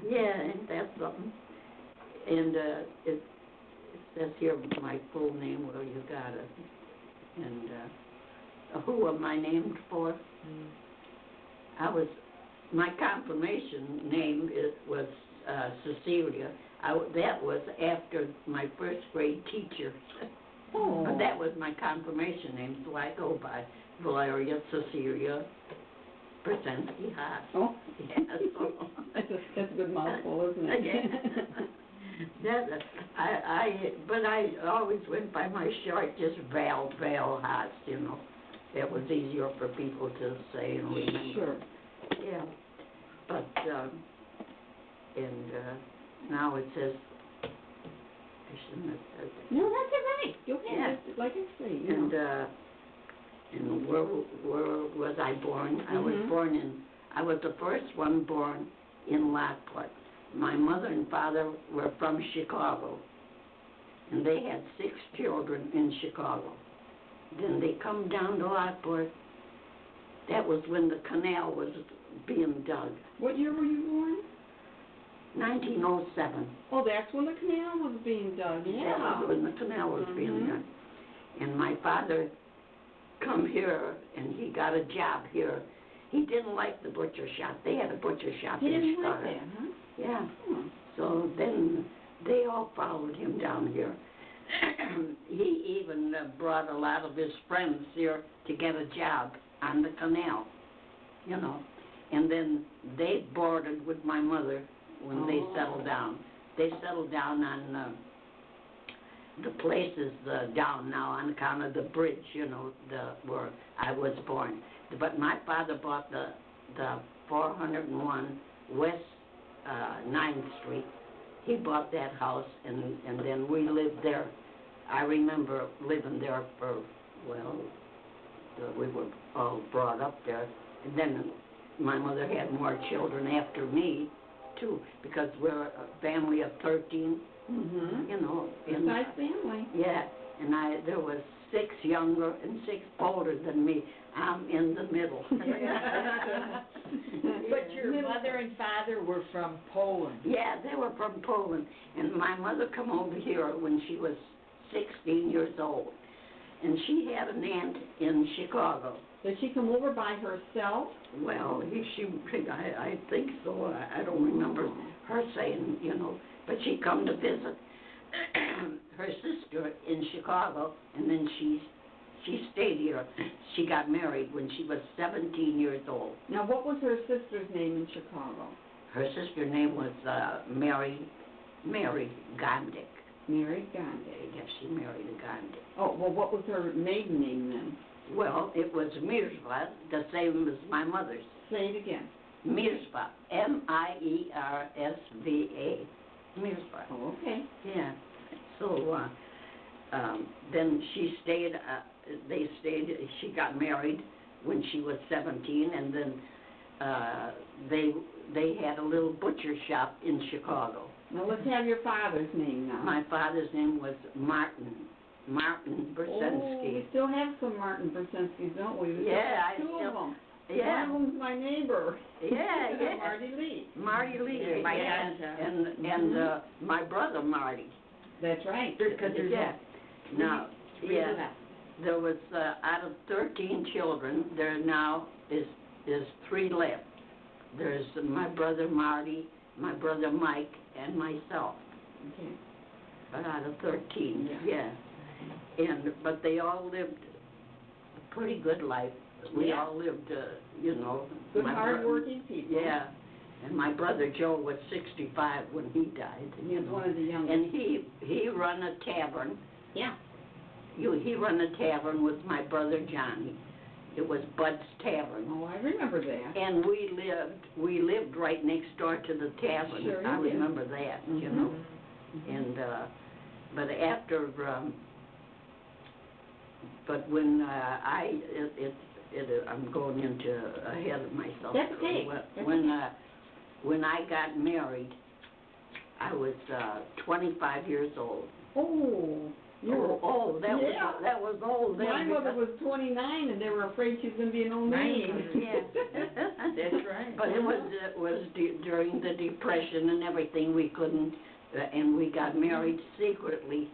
Yeah, and that's something. And it says here my full name, well, you got it. And who am I named for? My confirmation name was Cecilia. That was after my first grade teacher. Oh. But that was my confirmation name, so I go by Valeria Cecilia Brzezinski Haas. Oh. Yeah, so. That's a good mouthful, isn't it? Yeah. But I always went by my short, just Val Haas, you know. It was easier for people to say and remember. Sure. Yeah. But, now it says, I shouldn't have said that. No, that's all right. Go ahead. Yeah. Like I say, you And, know. and where was I born? I was I was the first one born in Lockport. My mother and father were from Chicago, and they had 6 children in Chicago. Then they come down to Lockport. That was when the canal was being dug. What year were you born? 1907. Oh, that's when the canal was being dug. That Yeah. was when the canal was being dug. And my father come here, and he got a job here. He didn't like the butcher shop. They had a butcher shop in Didn't Chicago. like that, huh? Yeah. Hmm. So then they all followed him down here. He even brought a lot of his friends here to get a job on the canal, you know. And then they boarded with my mother when they settled down. They settled down on the places down now on account of the bridge, you know, where I was born. But my father bought the 401 West 9th Street. He bought that house, and then we lived there. I remember living there for, well, we were all brought up there. And then my mother had more children after me, too, because we're a family of 13, you know. Nice family. Yeah, and there was 6 younger and 6 older than me. I'm in the middle. But your mother and father were from Poland. Yeah, they were from Poland. And my mother come over here when she was 16 years old. And she had an aunt in Chicago. Did she come over by herself? Well, I think so. I don't remember her saying, you know, but she come to visit her sister in Chicago, and then she stayed here. She got married when she was 17 years old. Now, what was her sister's name in Chicago? Her sister's name was Mary Gondik. Mary Gondik. Yes, she married a Gondik. Oh, well, what was her maiden name then? Well, it was Mirzva, the same as my mother's. Say it again. Mirzva, Miersva. Mirzva. Oh, okay. Yeah. So then she stayed. She got married when she was 17, and then they had a little butcher shop in Chicago. Now let's have your father's name now. My father's name was Martin Brzezinski. Oh, we still have some Martin Brzezinskis, don't we? Yeah, I still have 2 of them. Yeah. One of them's my neighbor. Yeah, yeah. Marty Lee. Marty Lee. Yeah, my yeah. aunt. And my brother Marty. That's right. Because there's Now, three left. there was out of 13 children, there now is 3 left. There's my brother Marty, my brother Mike, and myself. Okay. But out of 13, yeah. But they all lived a pretty good life. We all lived, you know. Good, hard-working people. Yeah. And my brother Joe was 65 when he died. He was one of the youngest. And he run a tavern. Yeah. He run a tavern with my brother Johnny. It was Bud's Tavern. Oh, I remember that. And we lived right next door to the tavern. Sure I you did. remember that, you know. And but after but when I'm going into ahead of myself. That's okay. When I got married, I was 25 years old. Oh. That was old then. My mother was 29, and they were afraid she was going to be an old maid. Yeah. That's right. But it was during the Depression and everything. We couldn't, and we got married secretly.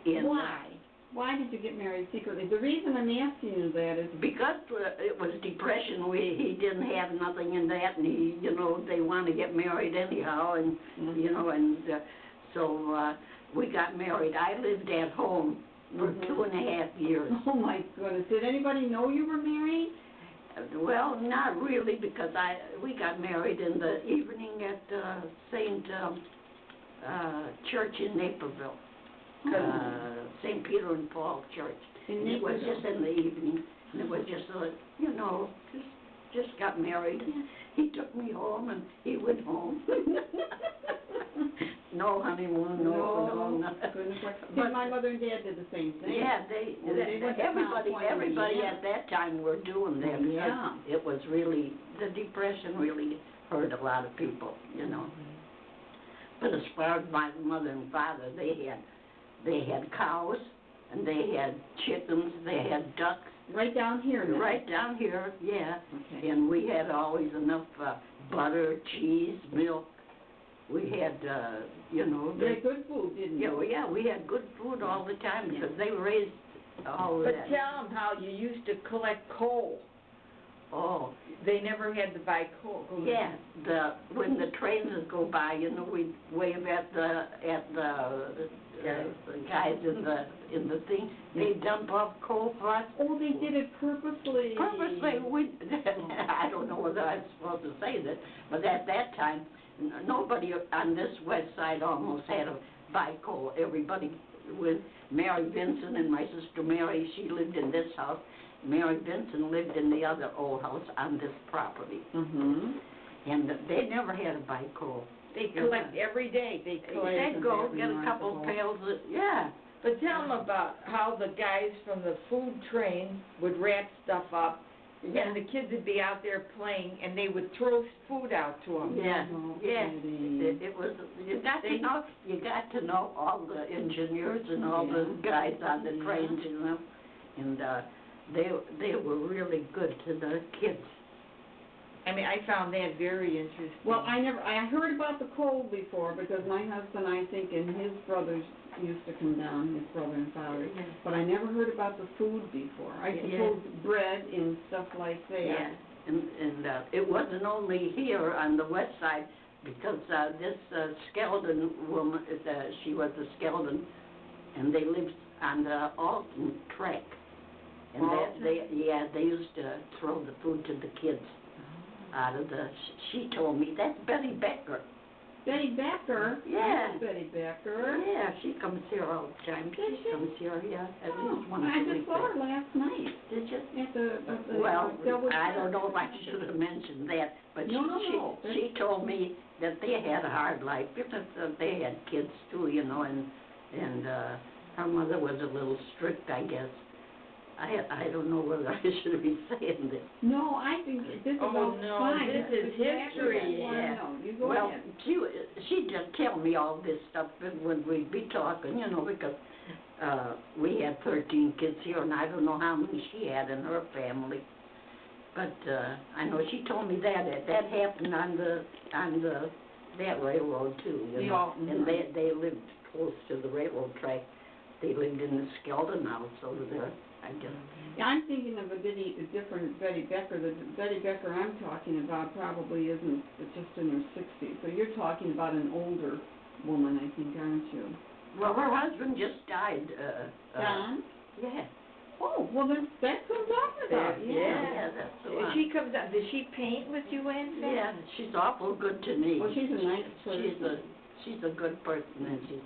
Why? Why did you get married secretly? The reason I'm asking you that is because it was Depression. He didn't have nothing in that, and they want to get married anyhow, and so we got married. I lived at home for 2.5 years. Oh my goodness! Did anybody know you were married? Well, not really, because we got married in the evening at St. Church in Naperville. St. Peter and Paul Church. And it was just in the evening. And it was just, just got married. He took me home and he went home. No honeymoon, no nothing. But my mother and dad did the same thing. Yeah, everybody yeah. at that time were doing that. Yeah. It was really, the Depression really hurt a lot of people, But as far as my mother and father, they had cows, and they had chickens, they had ducks. Right down here now. Right down here, yeah. Okay. And we had always enough butter, cheese, milk. We had, You had good food, didn't you? Yeah, we had good food all the time because they raised all of But that. tell them how you used to collect coal. Oh. They never had to buy coal. Yeah, when the trains would go by, we'd wave at the guys in the thing. They dump off coal for us. Oh, they did it purposely. Purposely, I don't know whether I'm supposed to say this, but at that time, nobody on this west side almost had to buy coal. Everybody, with Mary Vincent and my sister Mary, she lived in this house. Mary Vincent lived in the other old house on this property. Mm-hmm. And they never had to buy coal. They collect every day. They'd go get a couple pails yeah. But tell them about how the guys from the food train would wrap stuff up, and the kids would be out there playing, and they would throw food out to them. Yeah, It was. You got to know all the engineers and all the guys on the trains, and they were really good to the kids. I mean, I found that very interesting. Well, I heard about the coal before because my husband, I think, and his brothers used to come down, his brother and father, but I never heard about the food before. I suppose bread and stuff like that. Yeah, and it wasn't only here on the west side, because this Skeldon woman, she was a Skeldon, and they lived on the Alton track. And they used to throw the food to the kids out of she told me, that's Betty Becker. Betty Becker? Yeah. Betty Becker. Yeah, she comes here all the time. She comes here, at least once a week. I just saw her last night. Did you? At the well, I don't know if I should have mentioned that, but she told me that they had a hard life because they had kids too, and her mother was a little strict, I guess. I don't know whether I should be saying this. No, I think this is all fine. This is history. Yeah. You go ahead. She did tell me all this stuff when we'd be talking, because we had 13 kids here, and I don't know how many she had in her family. But I know she told me that happened on that railroad too, and they lived close to the railroad track. They lived in the Skeldon house over there. I guess. Yeah, I'm thinking of a different Betty Becker. The Betty Becker I'm talking about probably isn't just in her 60s. So you're talking about an older woman, I think, aren't you? Well, her husband just died. John? Yeah. Oh, well, that's who I'm talking about. Yeah, that's the one. She comes out. Does she paint with you, Aunt? Yeah, she's awful good to me. Well, she's a nice person. She's a good person, and she's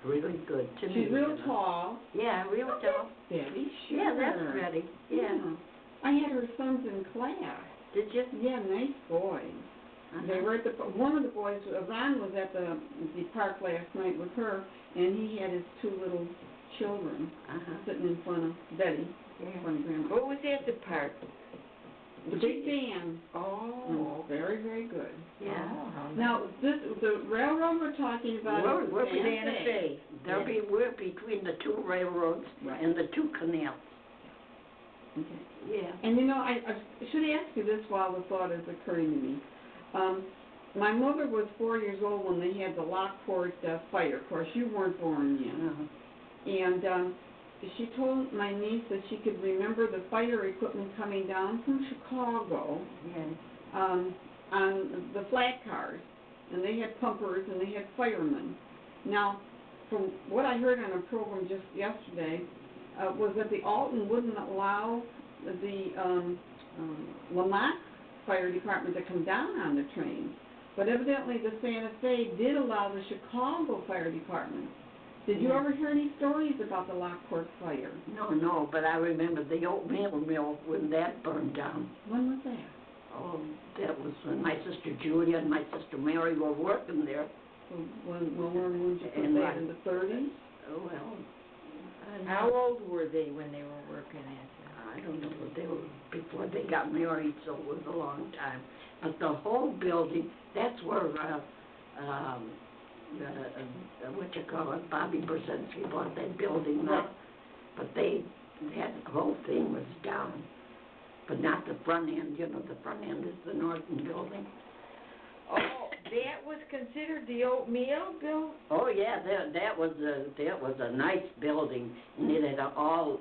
really good to me. She's real tall. Yeah, real tall. Betty, sure. Yeah, that's Betty. Yeah. I had her sons in class. Did you? Yeah, nice boys. They were at one of the boys, Ron was at the park last night with her, and he had his two little children sitting in front of Betty. In front of Grandma. What was at the park? The big band. Oh. Very, very good. Yeah. Now, the railroad we're talking about is we're Santa Fe. We're between the two railroads and the two canals. Okay. Yeah. And you know, I should ask you this while the thought is occurring to me. My mother was 4 years old when they had the Lockport fire. Of course, you weren't born yet. Uh-huh. And she told my niece that she could remember the fire equipment coming down from Chicago Yeah. on the flat cars. And they had pumpers and they had firemen. Now, from what I heard on a program just yesterday, was that the Alton wouldn't allow the Lamont Fire Department to come down on the train. But evidently the Santa Fe did allow the Chicago Fire Department. Did you ever hear any stories about the Lockport fire? No, but I remember the oatmeal mill when that burned down. When was that? Oh, that was when my sister Julia and my sister Mary were working there. When would you put And that, in the 30s? Oh, well. How old were they when they were working at that? I don't know, they were before they got married, so it was a long time. But the whole building, that's where, what you call it, Bobby Brzezinski bought that building Right. up. But that whole thing was down. But not the front end, you know, the front end is the Norton building. Oh, that was considered the oatmeal, Bill? Oh, yeah, that was a nice building, and it had all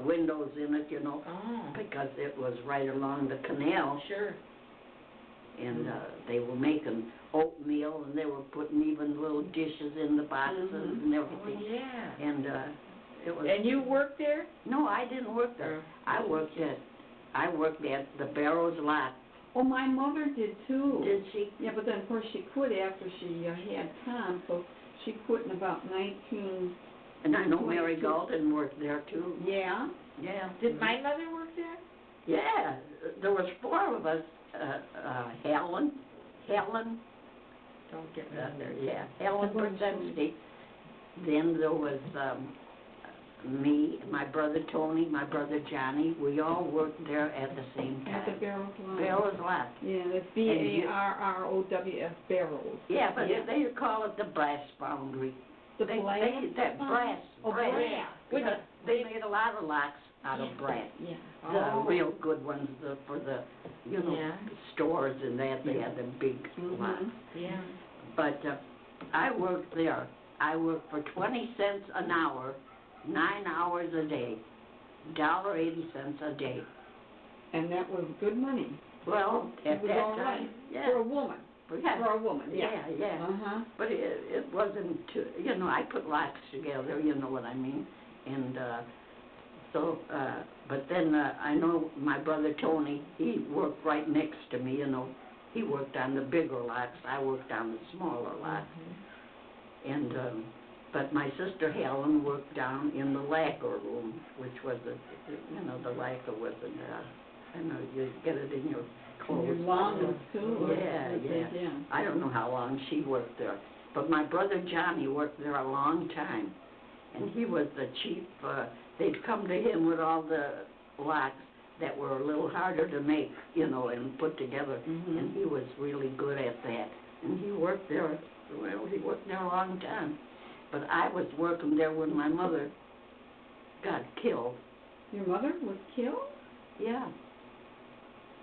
windows in it, you know, Oh, because it was right along the canal. sure. And they were making oatmeal, and they were putting even little dishes in the boxes and Oh, everything. yeah. And it was. And you worked there? No, I didn't work there. I worked at the Barrows Lot. Oh, my mother did too. Did she? Yeah, but then of course she quit after she had Tom, so she quit in about 19... And I know Mary Golden worked there too. Yeah? Yeah. Did my mother work there? Yeah, there was 4 of us. Helen. Don't get me on there. Yeah, Helen Brzezinski. Then there was me, my brother Tony, my brother Johnny. We all worked there at the same time. At the Barrows Lot. Barrows Lot. Yeah, that's Barrows, Barrows. Yeah, but they call it the brass foundry. The brass? That brass. Oh, brass. Because they made a lot of locks out of brass. Yeah. The real good ones for the, you know, Yeah. stores and that, they had the big locks. Yeah. But I worked there. I worked for 20 cents an hour, 9 hours a day, $1.80 a day. And that was good money. Well, at It was that all time, right. yeah. For a woman. Yeah. For a woman, yeah. Yeah. Uh-huh. But it wasn't too, you know, I put locks together, you know what I mean? And but then I know my brother Tony, he worked right next to me, you know. He worked on the bigger locks, I worked on the smaller locks. And, but my sister Helen worked down in the lacquer room, which was you know, the lacquer was I know, you get it in your clothes. Your lungs, too. Yeah. I don't know how long she worked there. But my brother Johnny worked there a long time. And he was the chief, they'd come to him with all the locks that were a little harder to make, you know, and put together. And he was really good at that. And he worked there, well, he worked there a long time. But I was working there when my mother got killed. Your mother was killed? Yeah.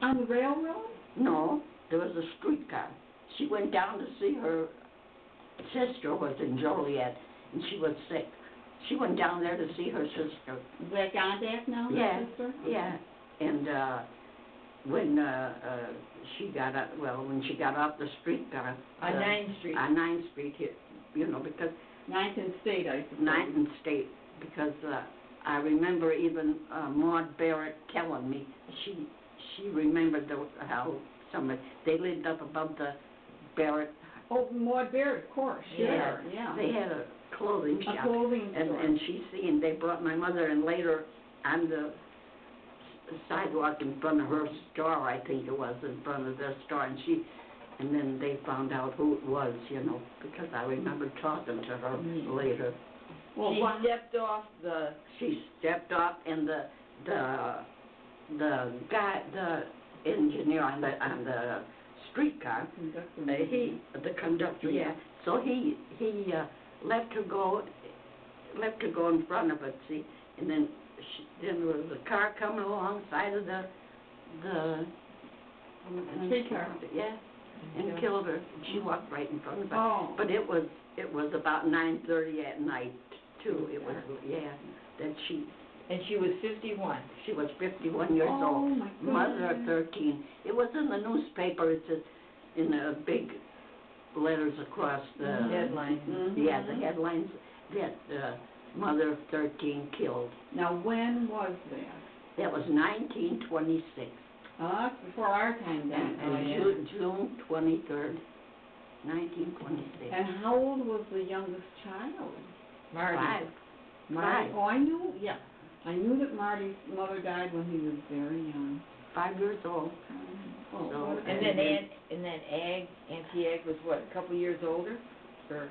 On the railroad? No, there was a streetcar. She went down to see her sister was in Joliet, and she was sick. She went down there to see her sister. Is that gone back now, Yeah, her sister? yeah. And when she got up, when she got off the streetcar. On 9th Street. On 9th Street, here, you know, because 9th and State, I suppose. 9th and State, because I remember even Maud Barrett telling me, she remembered how they lived up above the Barrett. Oh, Maud Barrett, of course, sure, yeah. They had a clothing shop. A clothing store. And they brought my mother, and later on the sidewalk in front of her store, I think it was, in front of their store, and then they found out who it was, you know, because I remember talking to her later. Well, She stepped off, and the guy, the engineer on the streetcar, the conductor, yeah. So he left her go in front of it, see, and then then there was a car coming alongside of the street car. Yeah, and killed her. She walked right in front of her. Oh. But it was about 9:30 at night too. It was that she. And she was 51. She was 51 years old. Oh my goodness. Mother of 13. It was in the newspaper. It says in big letters across the Headline. Mm-hmm. Yeah, the headlines that mother of 13 killed. Now, when was that? That was 1926. Oh, that's before our time then. June 23rd, 1926. And how old was the youngest child? Marty. Five. Oh, I knew, yeah. I knew that Marty's mother died when he was very young. 5 years old. Oh, So- what a And baby. then Auntie Ag was what, a couple years older? Or,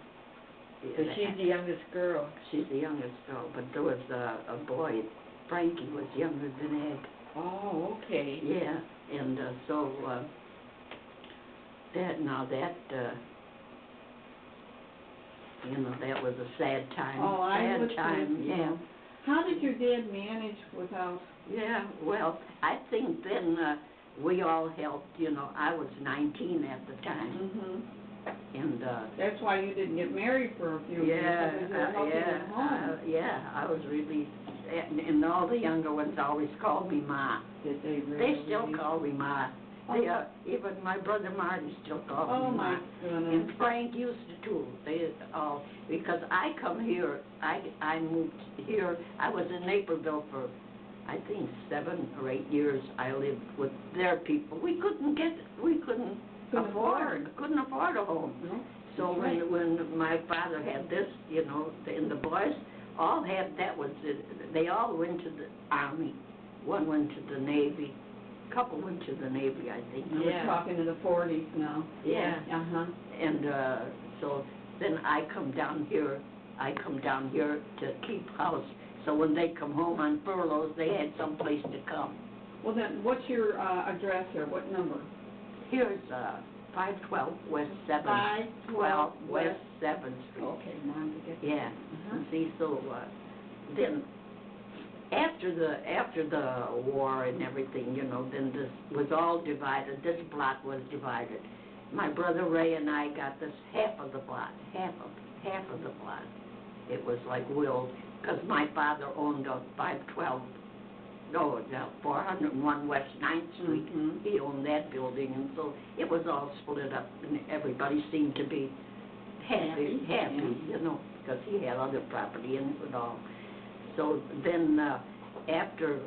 so Yeah, she's the youngest girl. She's the youngest girl, but there was a boy, Frankie was younger than Ed. Oh, okay. Yeah, and so that that was a sad time. Oh, I would sad time, think so. yeah. How did your dad manage without? Yeah, well, I think then we all helped, I was 19 at the time, Mm-hmm. and That's why you didn't get married for a few years, because you were helping at home. I was really, and all the younger ones always called me Ma. Did they really? They still call me Ma. They, even my brother Marty still calls Oh, me Ma. my goodness. And Frank used to too. They all, because I come here, I moved here. I was in Naperville for, I think, 7 or 8 years. I lived with their people. We couldn't afford a home. No? So That's right. when my father had this, and the boys all had, that was it. They all went to the Army. One went to the Navy. A couple went to the Navy, I think. We're talking in the 40s now. Yeah. Uh-huh. And so then I come down here to keep house. So when they come home on furloughs, they had some place to come. Well, then, what's your address here? What number? Here's 512 West 7th. 512 West 7th Street. Okay, Mom, to get. Yeah. Uh-huh. See, so then after the war and everything, then this was all divided. This block was divided. My brother Ray and I got this half of the block. It was like willed, because my father owned a 401 West 9th Street. Mhm. He owned that building, and so it was all split up, and everybody seemed to be happy, Yeah. because he had other property in it all. So then after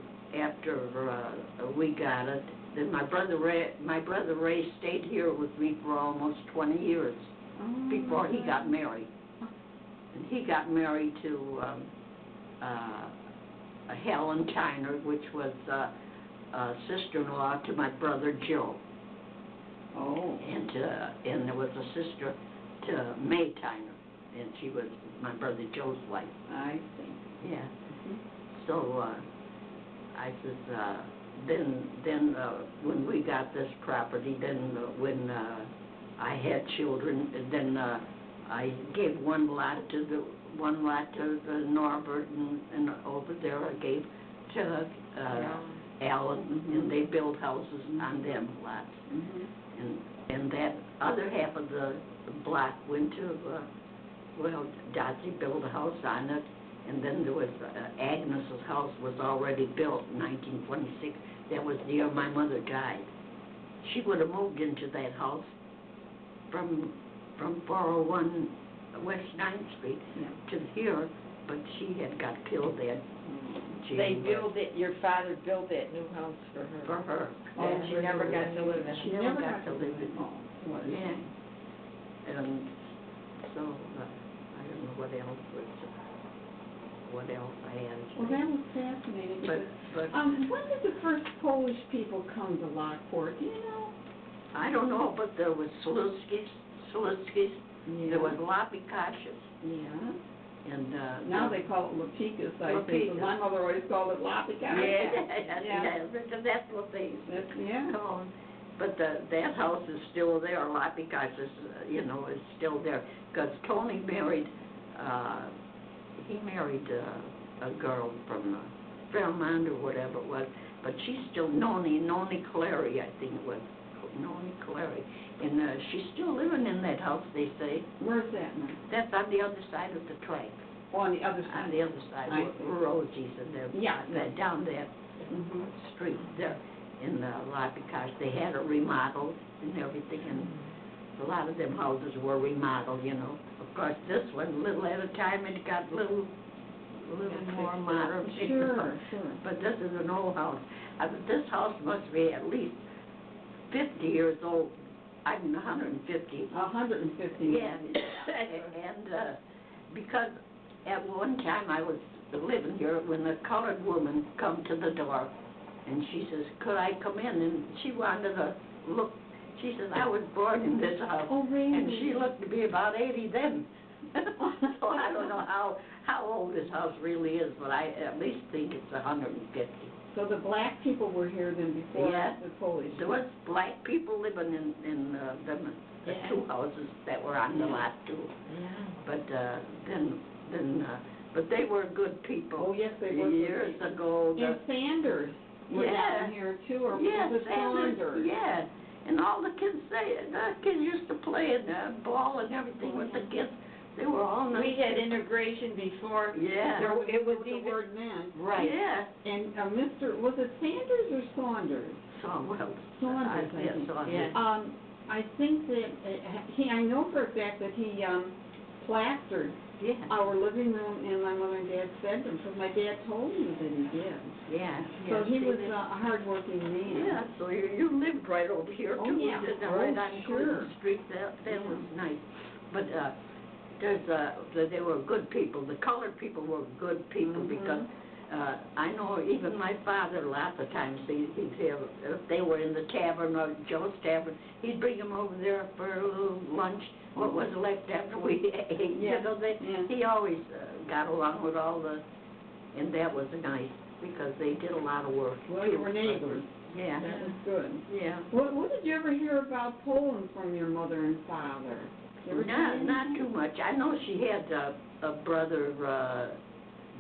we got it, then my brother Ray stayed here with me for almost 20 years Oh, before he got married. And he got married to Helen Tyner, which was sister-in-law to my brother Joe. Oh. And there was a sister to May Tyner, and she was my brother Joe's wife. I see. Yeah. Mhm. So I said, then when we got this property, then when I had children, then I gave one lot to the Norbert, and over there I gave to Alan, and they built houses on them lots. Mhm. And that other half of the block went to, Dotsie built a house on it, and then there was, Agnes's house was already built in 1926. That was the year my mother died. She would have moved into that house from 401 West 9th Street Yeah. to here, but she had got killed there. Your father built that new house for her. For her. And she never got to live in She it. never got to live in it. Oh, what a Yeah. shame. And so, I don't know what else I had. Well, that was fascinating. But, because, when did the first Polish people come to Lockport? Do you know? I don't know, but there was Slutskis, Yeah. there was Lapikashas, Yeah. and, Now they call it Lapikas, I think. Lapikas. But my mother always called it Lapikas. yeah, that's what they Yeah. call them. But that house is still there, Lapikashas, is still there, because Tony married, he married a girl from Fairmont or whatever it was, but she's still Noni Clary, I think it was, Noni Clary. And she's still living in that house, they say. Where's that now? That's on the other side of the track. Oh, on the other side. On the other side, I where see. Rosie's and they're, Yeah. they're down that street there in the lot, because they had it remodeled and everything, and a lot of them houses were remodeled, you know. Of course, this one, little at a time, it got little more modern. Sure, sure. But this is an old house. This house must be at least 50 years old. I'm 150. 150. Yeah, and because at one time I was living here when a colored woman come to the door, and she says, could I come in? And she wanted to look. She says, I was born in this house. Oh, really? And she looked to be about 80 then. So I don't know how old this house really is, but I at least think it's 150. So the black people were here then before Yeah. the Polish. There was black people living in the two houses that were on the lot too. Yeah. But but they were good people. Oh, yes, they were. Years ago. And Sanders were Yeah. down here too, or Yes, was it Saunders? yeah. And all the kids used to play and ball and everything with the kids. They were all nice. We had integration before. Yeah. There, it was the even, word man. right. Yeah. And was it Sanders or Saunders? Saunders, Saunders, I think. Saunders. Yeah. I think that I know for a fact that he plastered Yeah. our living room and my mother and dad's bedroom, because my dad told me that he did. Yeah. So he see, was they- a hardworking man. Yeah, so you lived right over here Oh, too. yeah. Right Oh, on sure. Clinton Street. That was nice. But they were good people. The colored people were good people because I know even my father lots of times he'd have, if they were in the tavern or Joe's tavern, he'd bring them over there for a little lunch. What was left after we ate, Yeah. you know, he always got along with all the, and that was nice because they did a lot of work. Well, you were neighbors. Yeah. That was good. Yeah. What did you ever hear about Poland from your mother and father? Did you ever hear Not anything? too much. I know she had a brother,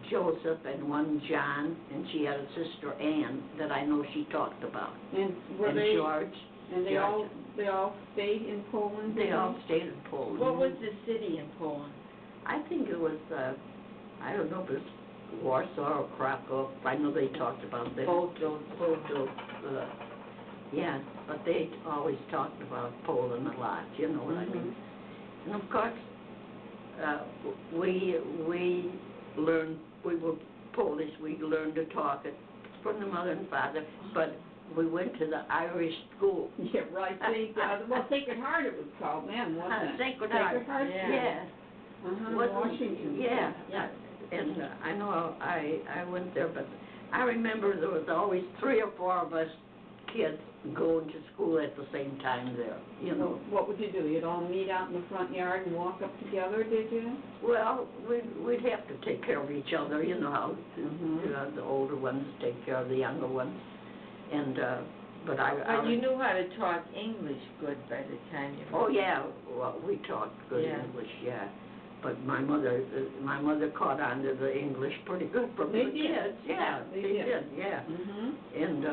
Joseph, and one John, and she had a sister Ann that I know she talked about. And were And they? George. And they George. all stayed in Poland. They all stayed in Poland. What was the city in Poland? I think it was, I don't know if it was Warsaw or Krakow. I know they talked about that. Both those. Yeah, but they always talked about Poland a lot, you know what I mean? And of course, we learned, we were Polish, we learned to talk it from the mother and father, but we went to the Irish school. Yeah, right. Sacred Heart it was called then, wasn't it? Sacred Heart. Sacred Heart? Yeah. Wasn't- Washington. Yeah. Yeah. And I know I went there, but I remember there was always 3 or 4 of us kids going to school at the same time there, you know. What would you do? You'd all meet out in the front yard and walk up together, did you? Well, we'd have to take care of each other, you know how the older ones take care of the younger ones. And but But you knew how to talk English good by the time you were... Oh yeah, well we talked good Yeah. English, yeah. But my mother caught on to the English pretty good from They the did. kids. Yeah, They they did. did, yeah. And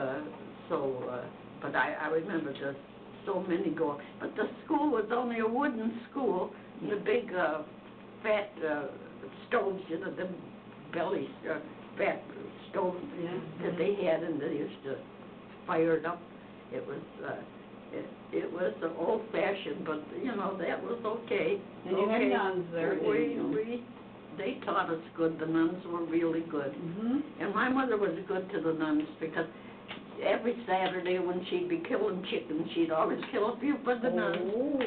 but I remember just so many going. But the school was only a wooden school. The big fat stoves, you know, the belly fat stoves that they had, and they used to fire it up. It was old-fashioned, but you know that was okay. And you had nuns there, didn't you? They taught us good. The nuns were really good. And my mother was good to the nuns because every Saturday when she'd be killing chickens, she'd always kill a few for the nuns. Oh.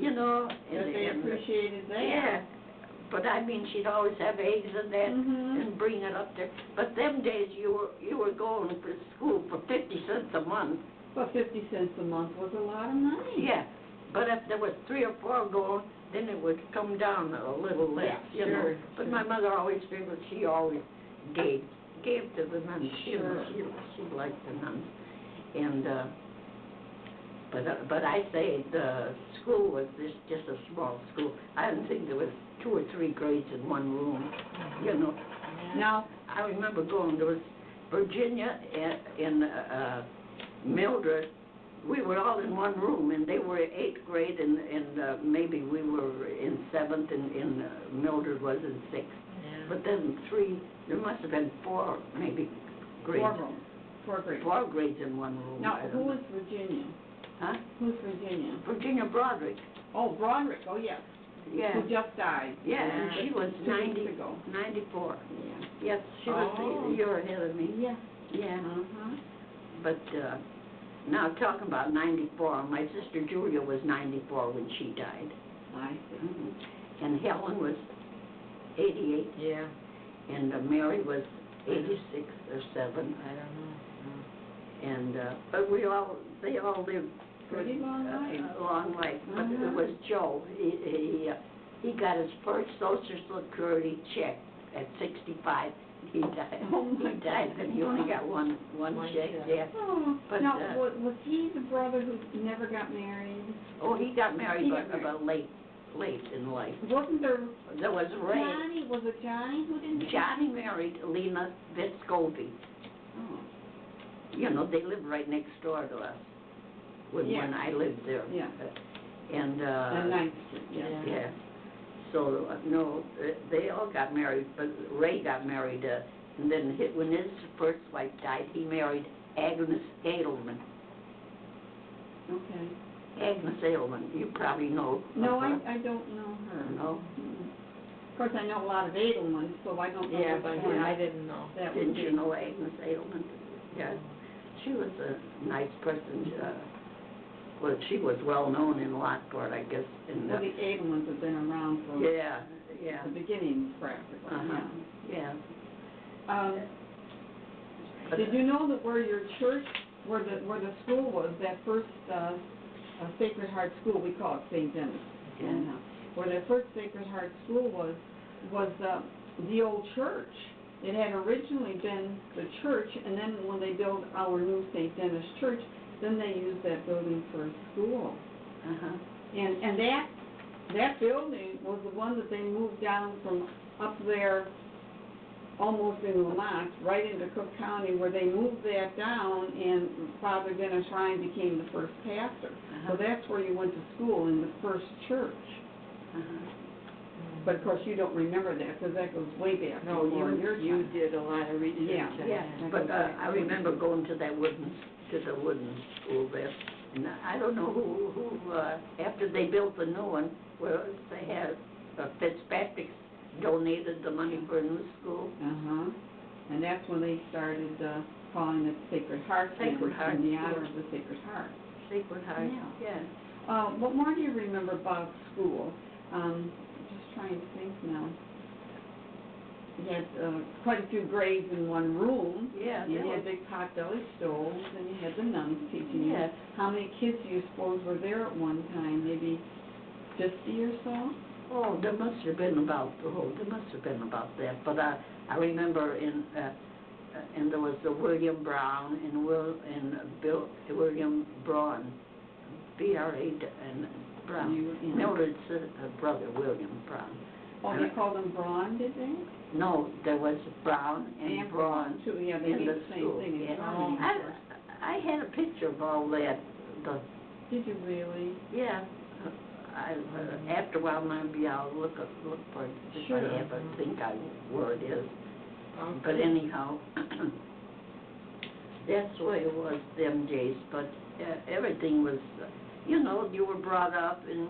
You know. That they appreciated that. Yeah. But I mean, she'd always have eggs and that and bring it up there. But them days you were going to school for 50 cents a month. Well, 50 cents a month was a lot of money. Yeah. But if there was 3 or 4 going, then it would come down a little less, you know. But my mother always figured she always gave to the nuns. You know, she liked the nuns. And but I say the school was just a small school. I didn't think there was 2 or 3 grades in one room, you know. Now, I remember going, there was Virginia and Mildred, we were all in one room, and they were 8th grade, and maybe we were in 7th, and Mildred was in 6th. Yeah. But then there must have been 4, maybe, grades. 4 rooms. 4 grades. 4 grades in one room. Now, I don't who know. was Virginia? Huh? Who's Virginia? Virginia Broderick. Oh, Broderick, oh, yes. Yeah. Who just died. Yeah, she was 2 weeks ago. 94. Yeah. Yes, she was Oh. a year ahead of me. Yeah. Yeah. Uh-huh. But now talking about 94, my sister Julia was 94 when she died. I see. And Helen was 88, Yeah, and Mary was 86 or 7. I don't know. And but they all lived Pretty long life. a long life. But Uh-huh. it was Joe. He got his first Social Security check at 65. He died. Oh, my He died, and he only got one One check. check. Yeah. Oh, But, now, was he the brother who never got married? Oh, he got married, He but got married. about late in life. Wasn't there There was Ray. Johnny? Was it Johnny who didn't? Johnny married Lena Viscovi. Oh, You know, they lived right next door to us when Yeah. I lived there. yeah. And And 9th Street, yeah. Yeah. yeah. So no, they all got married, but Ray got married, and then when his first wife died, he married Agnes Edelman. Okay. Agnes Edelman, you probably know. No, of her. I don't know her. No? Mm-mm. Of course, I know a lot of Edelmans, so I don't know Yeah, which but one I didn't know. that would Didn't be. you know Agnes Edelman? Yeah. She was a nice person. Well, she was well known in Lockport, I guess. And, Well, the Edelmans have been around for yeah, yeah. the beginnings, practically. Uh-huh. Yeah. Yeah. But, Did you know that where your church, where the school was, that first Sacred Heart School, we call it St. Denis. Yeah. Anyhow, where that first Sacred Heart School was the old church. It had originally been the church, and then when they built our new St. Denis Church, then they used that building for a school. Uh-huh. And that building was the one that they moved down from up there, almost in Lamont, right into Cook County, where they moved that down, and Father Dennis Ryan became the first pastor. Uh-huh. So that's where you went to school, in the first church. Uh-huh. But of course, you don't remember that, because that goes way back No, before your you time. did a lot of research. Yeah. on Yeah, that. but I remember going to the wooden school there, and I don't know who after they built the new one, where they had Fitzpatrick donated the money for a new school. Uh-huh. And that's when they started calling it Sacred Heart. Sacred Heart in the School. honor of the Sacred Heart. Sacred Heart. Yeah. What more do you remember about school? Just trying to think now. You had quite a few grades in one room. Yeah. You there had was- big potbelly stoves, and you had the nuns teaching you. Yes. How many kids do you suppose were there at one time? Maybe 50 or so? Oh, there must have been about that. But I remember and there was the William Brown and William Braun, B-R-A and Brown. Yeah. Mildred's brother, William Brown. Oh, they called them Braun, did they? No, there was Brown and Braun too. Yeah, they in mean the the same school. thing in Yeah. Germany. I had a picture of all that. Did you really? Yeah. After a while, maybe I'll look for it if Sure. I ever think where it is. Okay. But anyhow, that's the way it was them days. But everything was, you were brought up, and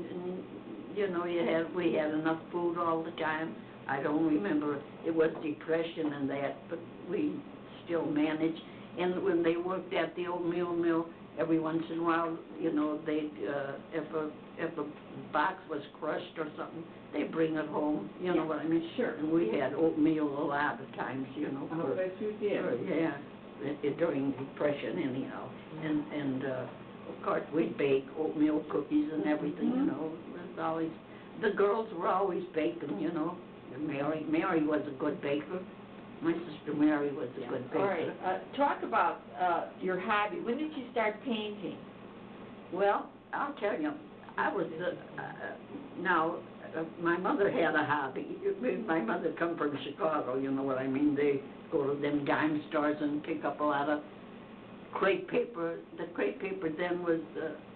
we had enough food all the time. I don't remember, it was depression and that, but we still managed. And when they worked at the oatmeal mill, every once in a while, they'd if a box was crushed or something, they'd bring it home. You know what I mean? Sure. And we had oatmeal a lot of times, Oh, yes, you did. during Depression anyhow. And of course we'd bake oatmeal cookies and everything. Mhm. It was always, the girls were always baking. And Mary was a good baker. My sister Mary was a good baker. All right, talk about your hobby. When did you start painting? Well, I'll tell you, I was, now, my mother had a hobby. My mother come from Chicago, you know what I mean? They go to them dime stores and pick up a lot of crepe paper. The crepe paper then was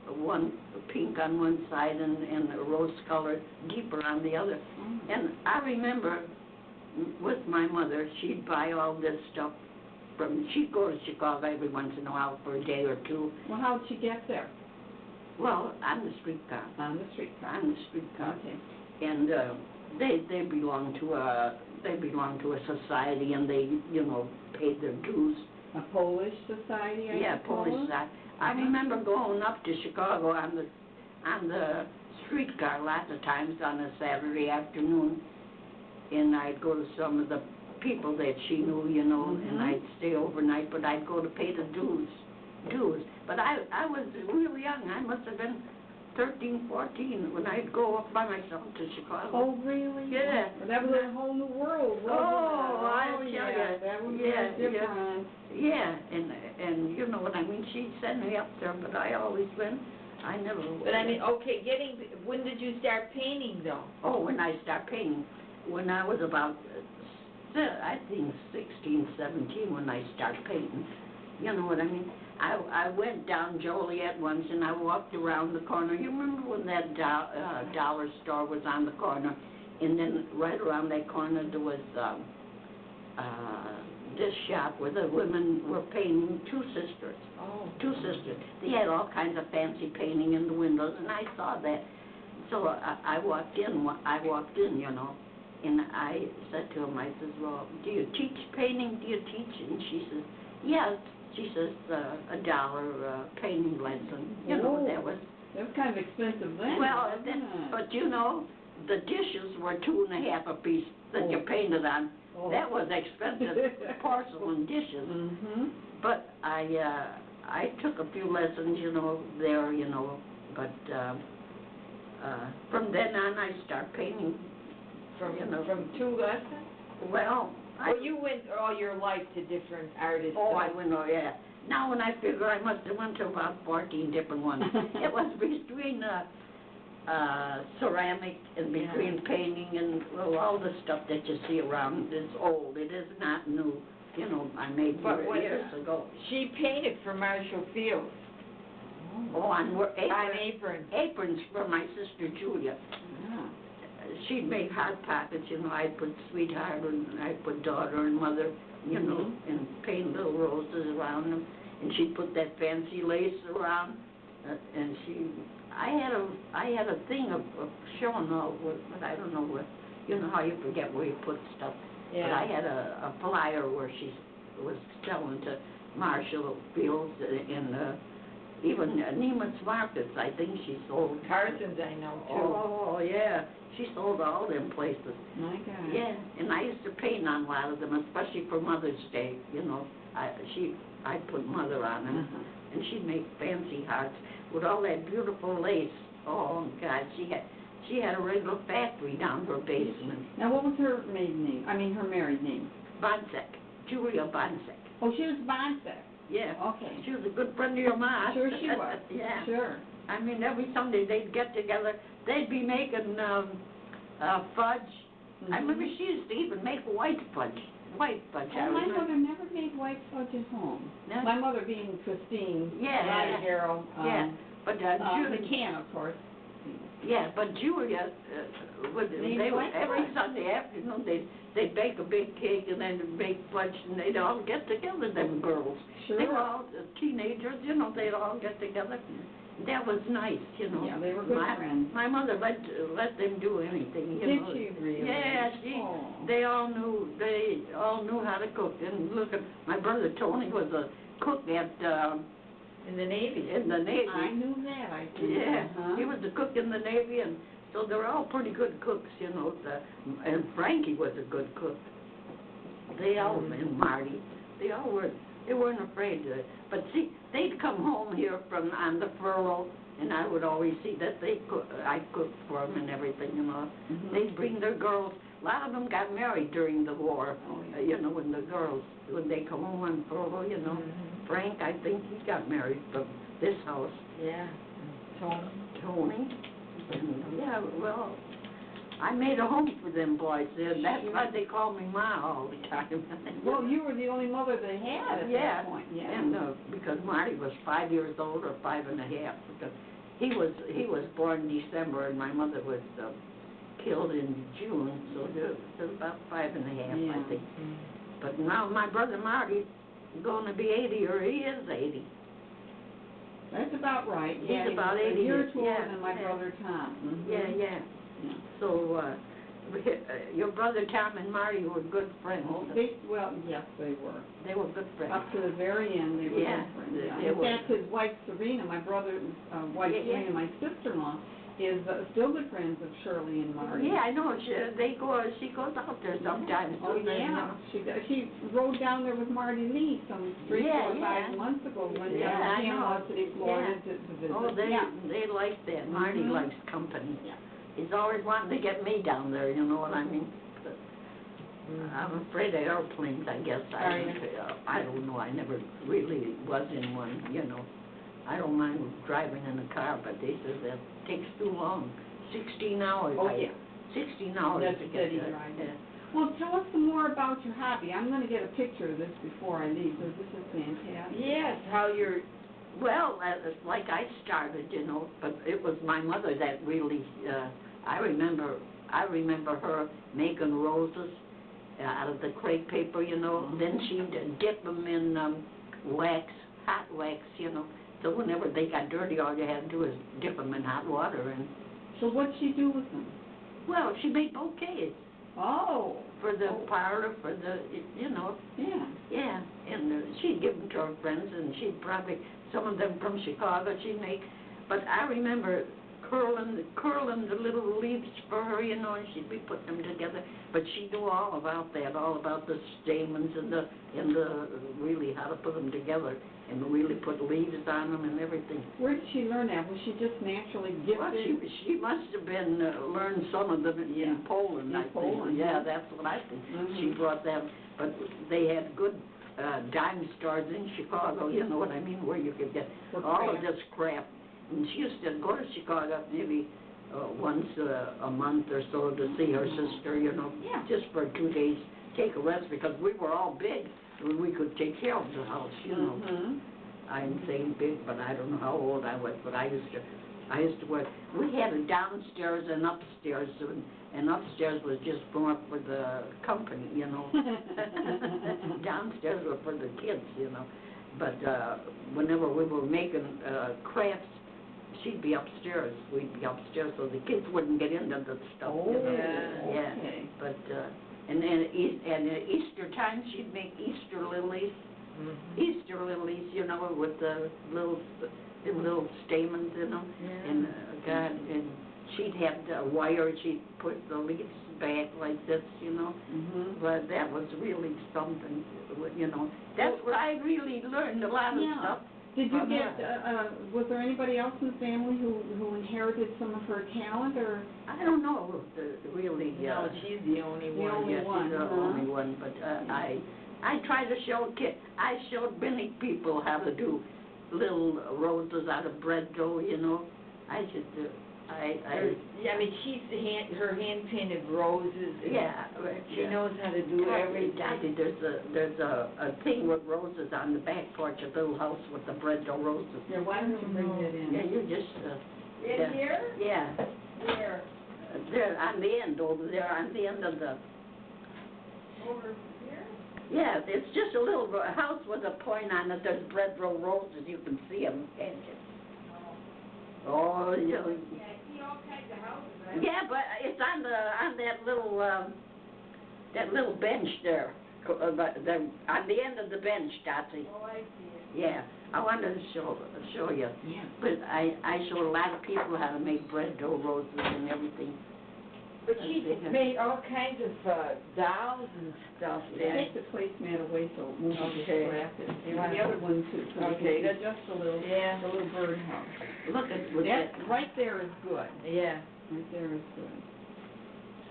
one pink on one side and a rose colored deeper on the other. And I remember with my mother, she'd buy all this stuff she'd go to Chicago every once in a while for a day or two. Well, how'd she get there? Well, on the streetcar. On the streetcar. On the streetcar. Okay. And they belong to a society, and they, you know, paid their dues. A Polish society, I Yeah, suppose? Polish society. I remember going up to Chicago on the streetcar lots of times on a Saturday afternoon, and I'd go to some of the people that she knew, you know, and I'd stay overnight, but I'd go to pay the dues. But I was real young. I must have been 13, 14 when I'd go up by myself to Chicago. Oh, really? Yeah. Well, that was a whole new world, wasn't it? I tell yeah, you. that was Yeah, very different. Yeah, and you know what I mean. She'd send me up there, but I always went. I never. But I mean, okay, when did you start painting though? Oh, when I started painting, when I was about, I think 16, 17, when I started painting. You know what I mean? I went down Joliet once and I walked around the corner. You remember when that dollar store was on the corner? And then right around that corner there was this shop where the women were painting, two sisters. Oh. Two sisters. They had all kinds of fancy painting in the windows, and I saw that. So I walked in, you know, and I said to him, I says, well, do you teach painting? Do you teach? And she says, yes. She says, $1 painting lesson. You know, that was kind of expensive then. Well, but you know, the dishes were $2.50 a piece that you painted on. Oh. That was expensive porcelain dishes. But I took a few lessons, you know, there, you know, but from then on I started painting. From 2 lessons? Well, Well, you went all your life to different artists. Oh, I went, oh, yeah. Now when I figure, I must have went to about 14 different ones. It was between ceramic and between painting and, well, all the stuff that you see around is old. It is not new. You know, I made years ago. She painted for Marshall Fields. Oh, on aprons. Aprons for my sister Julia. She'd make hot pockets, you know. I'd put sweetheart and I'd put daughter and mother, you know, and paint little roses around them. And she'd put that fancy lace around. And I had a thing of showing all, but I don't know what, you know how you forget where you put stuff. Yeah. But I had a flyer where she was selling to Marshall Fields and even Neiman's Markets. I think she sold. Carson's, I know too. Oh yeah, she sold all them places. My God. Yeah, and I used to paint on a lot of them, especially for Mother's Day. You know, I'd put Mother on them, and she'd make fancy hearts with all that beautiful lace. Oh God, she had a regular factory down her basement. Now, what was her maiden name? I mean, her married name? Bonsek, Julia Bonsek. Oh, she was Bonsek. Yeah. Okay. She was a good friend of your ma. Sure she was. Yeah. Sure. I mean, every Sunday they'd get together. They'd be making fudge. I remember she used to even make white fudge. White fudge. Oh, my mother never made white fudge at home. No? My mother being Christine. Yeah. Gerald. Yeah. But Julia. McCann, of course. Yeah, but Julia every Sunday afternoon they'd bake a big cake and then make fudge and they'd all get together. Them girls. Sure. They were all teenagers. You know, they'd all get together. That was nice, you know. Yeah, they were good friends. My mother let them do anything. Did she really? Yeah, they all knew how to cook. And look at my brother Tony was a cook at in the Navy. In the Navy. I knew that. I think. Yeah, he was a cook in the Navy, and so they're all pretty good cooks, you know. And Frankie was a good cook. They all and Marty, they all were. They weren't afraid to. But see, they'd come home here from on the furlough, and I would always see that I cooked for them and everything, you know. They'd bring their girls. A lot of them got married during the war, you know, when they come home on furlough, you know. Frank, I think he got married from this house. Yeah. Tony. And yeah, well, I made a home for them boys. That's why they call me Ma all the time. Well, you were the only mother they had at that point. Yeah. And because Marty was 5 years old or 5 and a half, because he was born in December and my mother was killed in June, so they're about 5 and a half, I think. But now my brother Marty's going to be 80, or he is 80. That's about right. He's about 80. A year or two older than my brother Tom. Mm-hmm. Yeah. So, your brother Tom and Marty were good friends. Yes, they were. They were good friends. Up to the very end, they were good friends. They In were. fact, his wife Serena, my brother's wife Serena, my sister-in-law, is still good friends of Shirley and Marty. Yeah, I know. She goes out there sometimes. Oh, yeah. She rode down there with Marty Lee some 3 or 5 months ago when they came out to Florida to visit. Oh, they like that. Marty likes company. Yeah. He's always wanting to get me down there, you know what I mean? But I'm afraid of airplanes, I guess. I don't know. I never really was in one, you know. I don't mind driving in a car, but they said that takes too long. 16 hours. Oh, yeah. 16 hours That's to get steady there. driving. Yeah. Well, tell us some more about your hobby. I'm going to get a picture of this before I leave, because this is fantastic. Yes, how you're... Well, like I started, you know, but it was my mother that really, I remember her making roses out of the crepe paper, you know. Then she'd dip them in wax, hot wax, you know. So whenever they got dirty, all you had to do is dip them in hot water. And so what'd she do with them? well, she made bouquets. Oh. For the parlor, for the, you know. Yeah. Yeah, and she'd give them to her friends, and she'd probably, some of them from Chicago, she'd make. But I remember curling the little leaves for her, you know, and she'd be putting them together. But she knew all about that, all about the stamens and the really how to put them together and really put leaves on them and everything. Where did she learn that? Was she just naturally gifted? Well, she must have been learned some of them in Poland, I think. Yeah, that's what I think. She brought them, but they had good dime stores in Chicago, you know what I mean, where you could get all of this crap. And she used to go to Chicago maybe once a month or so to see her sister, you know, just for 2 days, take a rest, because we were all big. We could take care of the house, you know. I'm saying big, but I don't know how old I was, but I used to work. We had a downstairs and upstairs, and upstairs was just more for the company, you know. Downstairs were for the kids, you know. But whenever we were making crafts, she'd be upstairs. We'd be upstairs, so the kids wouldn't get into the stuff. Oh, you know? yeah. Okay. But and at Easter time, she'd make Easter lilies. Easter lilies, you know, with the little stamens in them. And and she'd have the wire. She'd put the leaves back like this, you know. But that was really something, you know. That's what I really learned a lot of stuff. Did you get, was there anybody else in the family who inherited some of her talent, or? I don't know, really. No, she's the only one. The only one. She's the only one, but I tried to show I showed many people how to do little roses out of bread dough, you know. I mean, her hand-painted roses. She knows how to do everything. There's a thing with roses on the back porch of the little house with the bread dough roses. Yeah, why don't you bring that in? Yeah, you just... in here? Yeah. Where? There, on the end, over there, on the end of the... Over here? Yeah, it's just a little house with a point on it. There's bread dough roses. You can see them, can't you? Oh, you know. Yeah, I see all kinds of houses, right? Yeah, but it's on that little bench there, on the end of the bench, Dottie. Oh, I see it. Yeah, I wanted to show you. Yeah. But I showed a lot of people how to make bread dough roses and everything. But she made all kinds of dolls and stuff. Take the placemat away so it won't be distracted. You And want the other one too. So Okay. That's just the little birdhouse. Look at That right there is good. Yeah. Right there is good.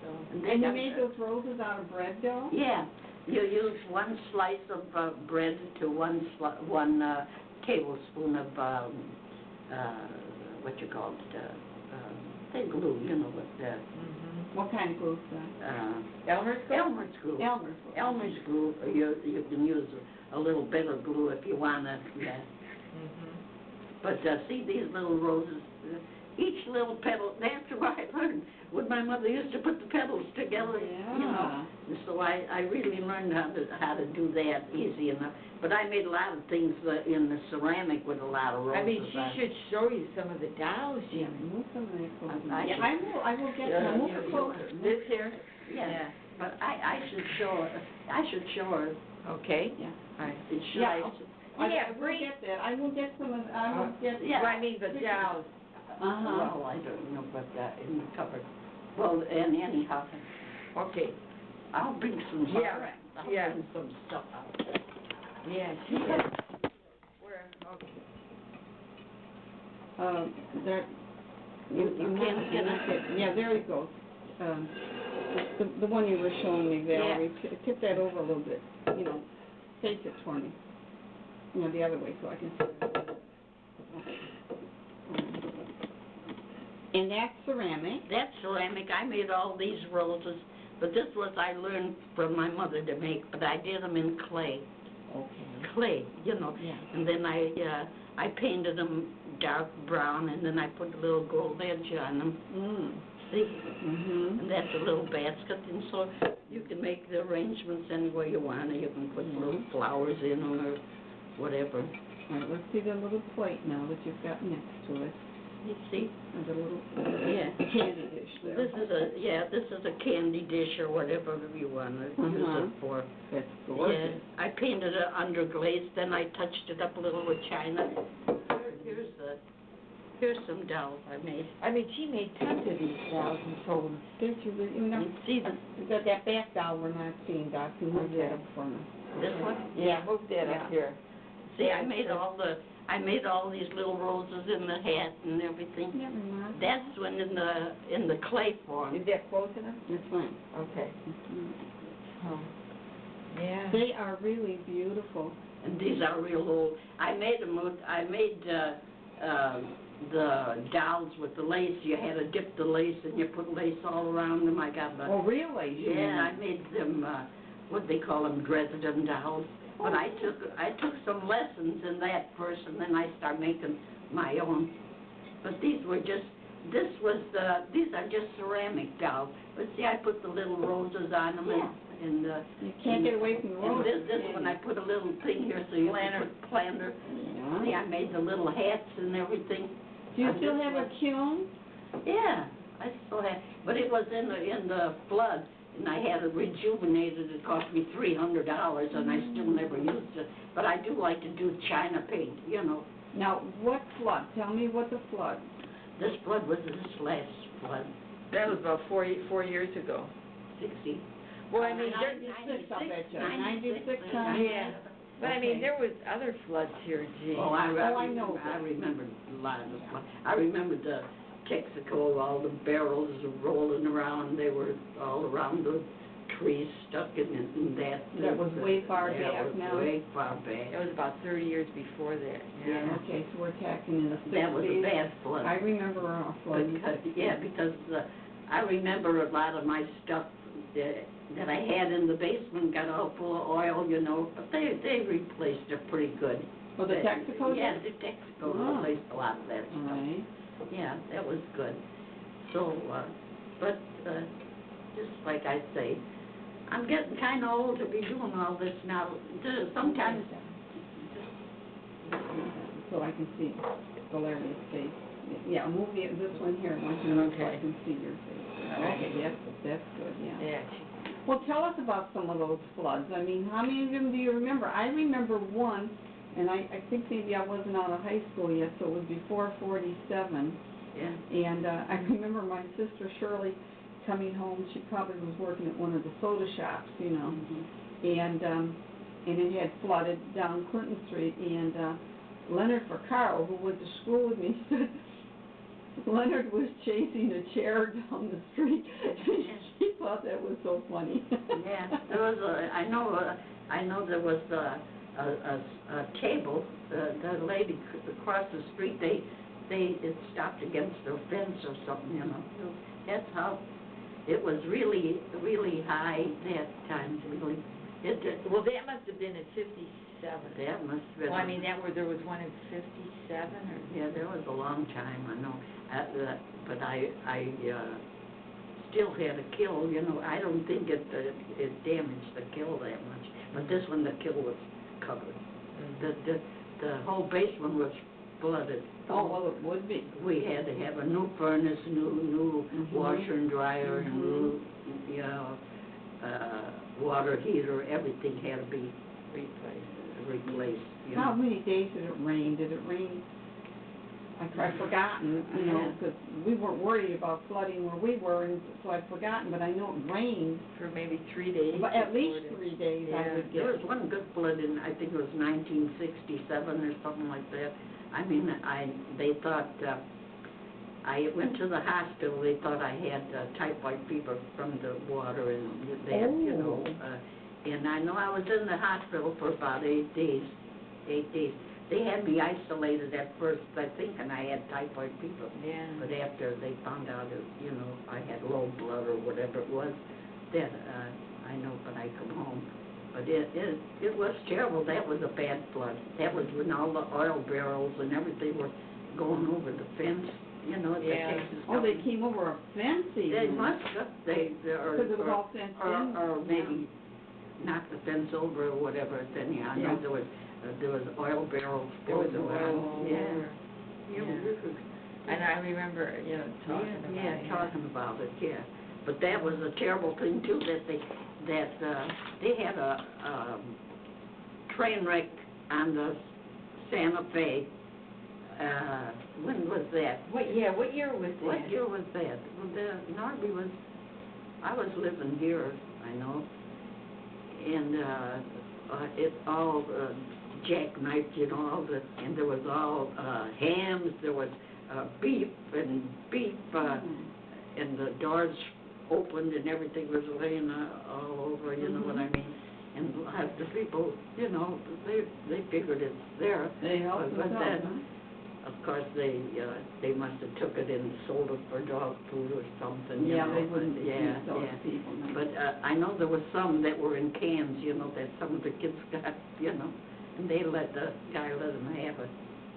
So. And you made those roses out of bread dough? Yeah. You use 1 slice of bread to 1 tablespoon of what you call it, say glue, you know what What kind of glue, sir? Elmer's glue? Elmer's glue. Elmer's glue. Elmer's glue, you can use a little bit of glue if you want to, yeah. But see these little roses, each little petal, that's what I learned when my mother used to put the petals together, you know. And so I really learned how to do that easy enough. But I made a lot of things in the ceramic with a lot of roses. I mean, she should show you some of the dolls, Yeah, Jimmy. move some of that closer. I Yeah, I will get some. Move it closer. This here? Yeah. But I should show her. Okay. Yeah. All right. Should I? Yeah, I will get that. I will get some of, I will get. Yeah. Well, I mean the dolls. Well, I don't know about that in the cupboard. Well, and anyhow, Okay. I'll bring some stuff. Yeah, I'll yeah. bring some stuff out. Yeah, she is. Where? Okay. There, You can't get it? yeah, there you go. The one you were showing me, Valerie, tip that over a little bit, you know, face it for me. You know, the other way so I can see it. And that's ceramic. That's ceramic. I made all these roses, but this was I learned from my mother to make, but I did them in clay. Okay. Clay, you know. Yeah. And then I painted them dark brown, and then I put a little gold edge on them. See? Mhm. And that's a little basket, and so you can make the arrangements any way you want. You can put little flowers in them or whatever. All right, let's see the little plate now that you've got next to it. You see? And the little candy dish there. This is a candy dish or whatever you want to use it for. That's gorgeous. Yeah, I painted it underglazed, then I touched it up a little with china. Here's some dolls I made. I mean, she made tons of these dolls and sold them. Don't you really, you know, And see that back doll we're not seeing, Doc, can move that up for me. this one? Yeah, move that up here. See, I made all these little roses in the hat and everything. Never mind. That's when in the clay form. Is that close enough? That's fine. Okay. Oh. Yeah. They are really beautiful. And these are real old. I made the dolls with the lace. You had to dip the lace and you put lace all around them. I got the Oh, really? yeah. I made them what they call them Dresden dolls. But I took some lessons in that first, and then I started making my own. But these are just ceramic dolls. But see, I put the little roses on them, and you can't get away from the and roses. this one I put a little thing here so you can put planter. Yeah. See, I made the little hats and everything. Do you still have a kiln? Yeah, I still have, but it was in the flood, and I had it rejuvenated. It cost me $300, and I still never used it. But I do like to do china paint, you know. Now, what flood? Tell me what the flood. This flood was this last flood, That was about 4 years ago. 60. Well, I mean, 96, I bet you. 96, 96 yeah. times. yeah. But I mean, there was other floods here, gee. Oh, I know. I remember a lot of the flood. I remember the Texaco, all the barrels rolling around. They were all around the trees stuck in that. That was way far that back was now. way far back. That was about 30 years before that. Yeah. Okay, so we're talking in the 60s. That was a bad flood. I remember a flood. Because I remember a lot of my stuff that I had in the basement got all full of oil, you know, but they replaced it pretty good. Oh, the Texaco? Yeah, the Texaco replaced a lot of that stuff. Right. Yeah, that was good. So, just like I say, I'm getting kind of old to be doing all this now. Sometimes. So I can see Valeria's face. Yeah, move this one here, one here, so I can see your face. Okay, yes, that's good, yeah. Yeah. Well, tell us about some of those floods. I mean, how many of them do you remember? I remember one, and I think maybe I wasn't out of high school yet, so it was before 47. Yeah. And I remember my sister Shirley coming home. She probably was working at one of the soda shops, you know. Mm-hmm. And it had flooded down Clinton Street. And Leonard Vaccaro, who went to school with me, said Leonard was chasing a chair down the street. She thought that was so funny. Yeah, there was I know there was a table. The lady across the street, it stopped against the fence or something, you know. That's how it was really, really high that time, really. Well, that must have been in 57. That must have been. Well, I mean, there was one in 57, or? Yeah, there was a long time, I know. But I still had a kill, you know. I don't think it damaged the kill that much. But this one, the kill was covered. The whole basement was flooded. Oh, well, it would be. We had to have a new furnace, new washer and dryer, Mhm. new, you know, water heater. Everything had to be replaced. You How know. many days did it rain? Did it rain? I've forgotten, you know, because we weren't worried about flooding where we were, and so I've forgotten, but I know it rained. For maybe 3 days. But at or least 4 days. 3 days, I would There was guess. one good flood in, I think it was 1967 or something like that. I mean, they thought, I went to the hospital, they thought I had typhoid fever from the water and that, you know. And I know I was in the hospital for about 8 days. They had me isolated at first, I think, and I had typhoid fever. Yeah. But after they found out, you know, I had low blood or whatever it was, that, I know, but I come home. But it was terrible. That was a bad flood. That was when all the oil barrels and everything were going over the fence, you know, at the Yeah. Texas Oh, they government. came over a fence even. They must have, Because it was all fenced in. or maybe knocked the fence over or whatever, then, yeah, I know Yeah. there was oil barrels There was going oil around. all Yeah. over. And I remember, you know, talking about it. Yeah, talking about it, yeah. But that was a terrible thing too, that they had a train wreck on the Santa Fe. When was that? What year was that? What year was that? Well, Norby was, I was living here, I know. And it all jackknifed, you know, and there was all hams, there was beef, and the doors opened and everything was laying all over, you know what I mean? And the people, you know, they figured it's there. They helped But themselves, then, huh? of course, they must have took it and sold it for dog food or something, you Yeah, know. they wouldn't Yeah, those yeah. people. No. But I know there was some that were in cans, you know, that some of the kids got, you know, and the guy let them have it,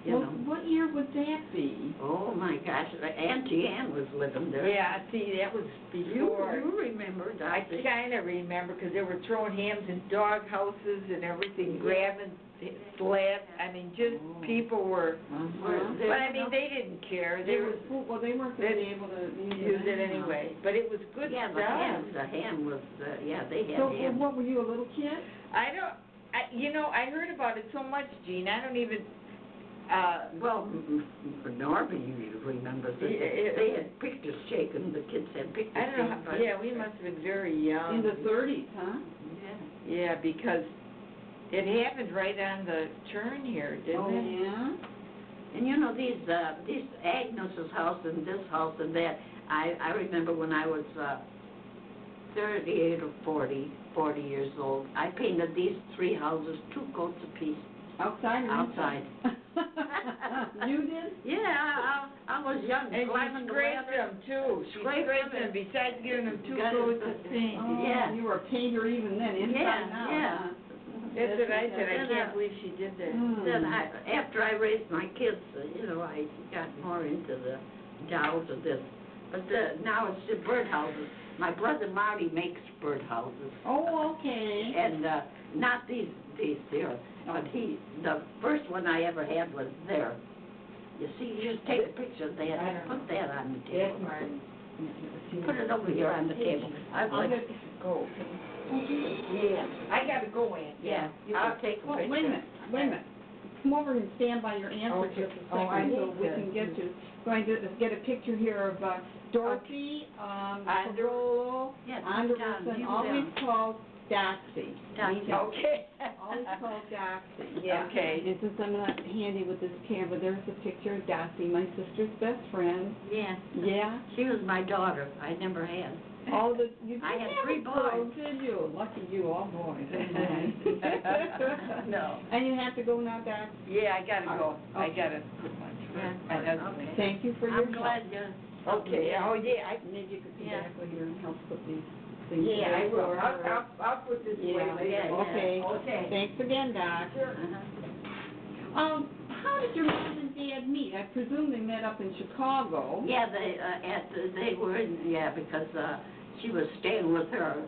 you Well, know. what year would that be? Oh, my gosh, Auntie Ann was living there. Yeah, see, that was before. You remember, I Dorothy. kind of remember, because they were throwing hams in dog houses and everything, grabbing slats. I mean, just people were, Uh-huh. but I mean, they didn't care. They It were was food, well, they weren't going to be able to use it anyway. But it was good Yeah, stuff. the ham was, yeah, they had So, ham. what, were you a little kid? I heard about it so much, Gene. I don't even. Well, Norby remembers it. They had pictures taken, the kids had pictures I don't know. taken. But Yeah, we must have been very young. In the 30s, huh? Yeah. Yeah, because it happened right on the turn here, didn't Oh, it? yeah? And you know, these Agnes's house and this house and that, I remember when I was 38 or 40 years old, I painted these 3 houses 2 coats apiece. Outside or Outside. You did? Yeah, I was young, And climbing she the scraped ladder. them too. She Scraped scraped them. them besides giving them 2 Got it. coats of paint. Oh, Yeah. you were a painter even then, inside Yeah, and out, yeah. huh? That's what I said. I Yeah. can't believe she did that. Mm. Then after I raised my kids, you know, I got more into the dolls of this. But now it's the birdhouses. My brother Marty makes birdhouses. Oh, okay. And not these here, but the first one I ever had was there. You see, you just take a picture of that, put that on the That's table. Martin. Put it over here on the table. I'd like, Go. Yeah, I gotta go, Aunt. yeah, you I'll can take a Oh, picture. wait a minute. Come over and stand by your answer Okay. just a Oh, I second so need we to- can get to, going to get a picture here of Dorothy, Carollo, Yeah, Anderson, you always down. called Doxy. Doxy. Okay. Always called Doxy, yeah. Okay. And since I'm not handy with this camera, there's a picture of Doxy, my sister's best friend. Yeah, Yeah. she was my daughter. I never had. All the, you I did had have 3 a girl, boys. did you? Lucky you, all boys. No. And you have to go now, Doxy? Yeah, I gotta go. I Okay. gotta put lunch for Yeah. my husband. Okay. Thank you for your I'm help. glad Okay, oh, yeah, Maybe you could come Yeah. back later and help put these things yeah, I away will. for her. I'll put this away Yeah, later. okay. Okay. Thanks again, Doc. Sure. How did your mom and dad meet? I presume they met up in Chicago. Yeah, they were because she was staying with her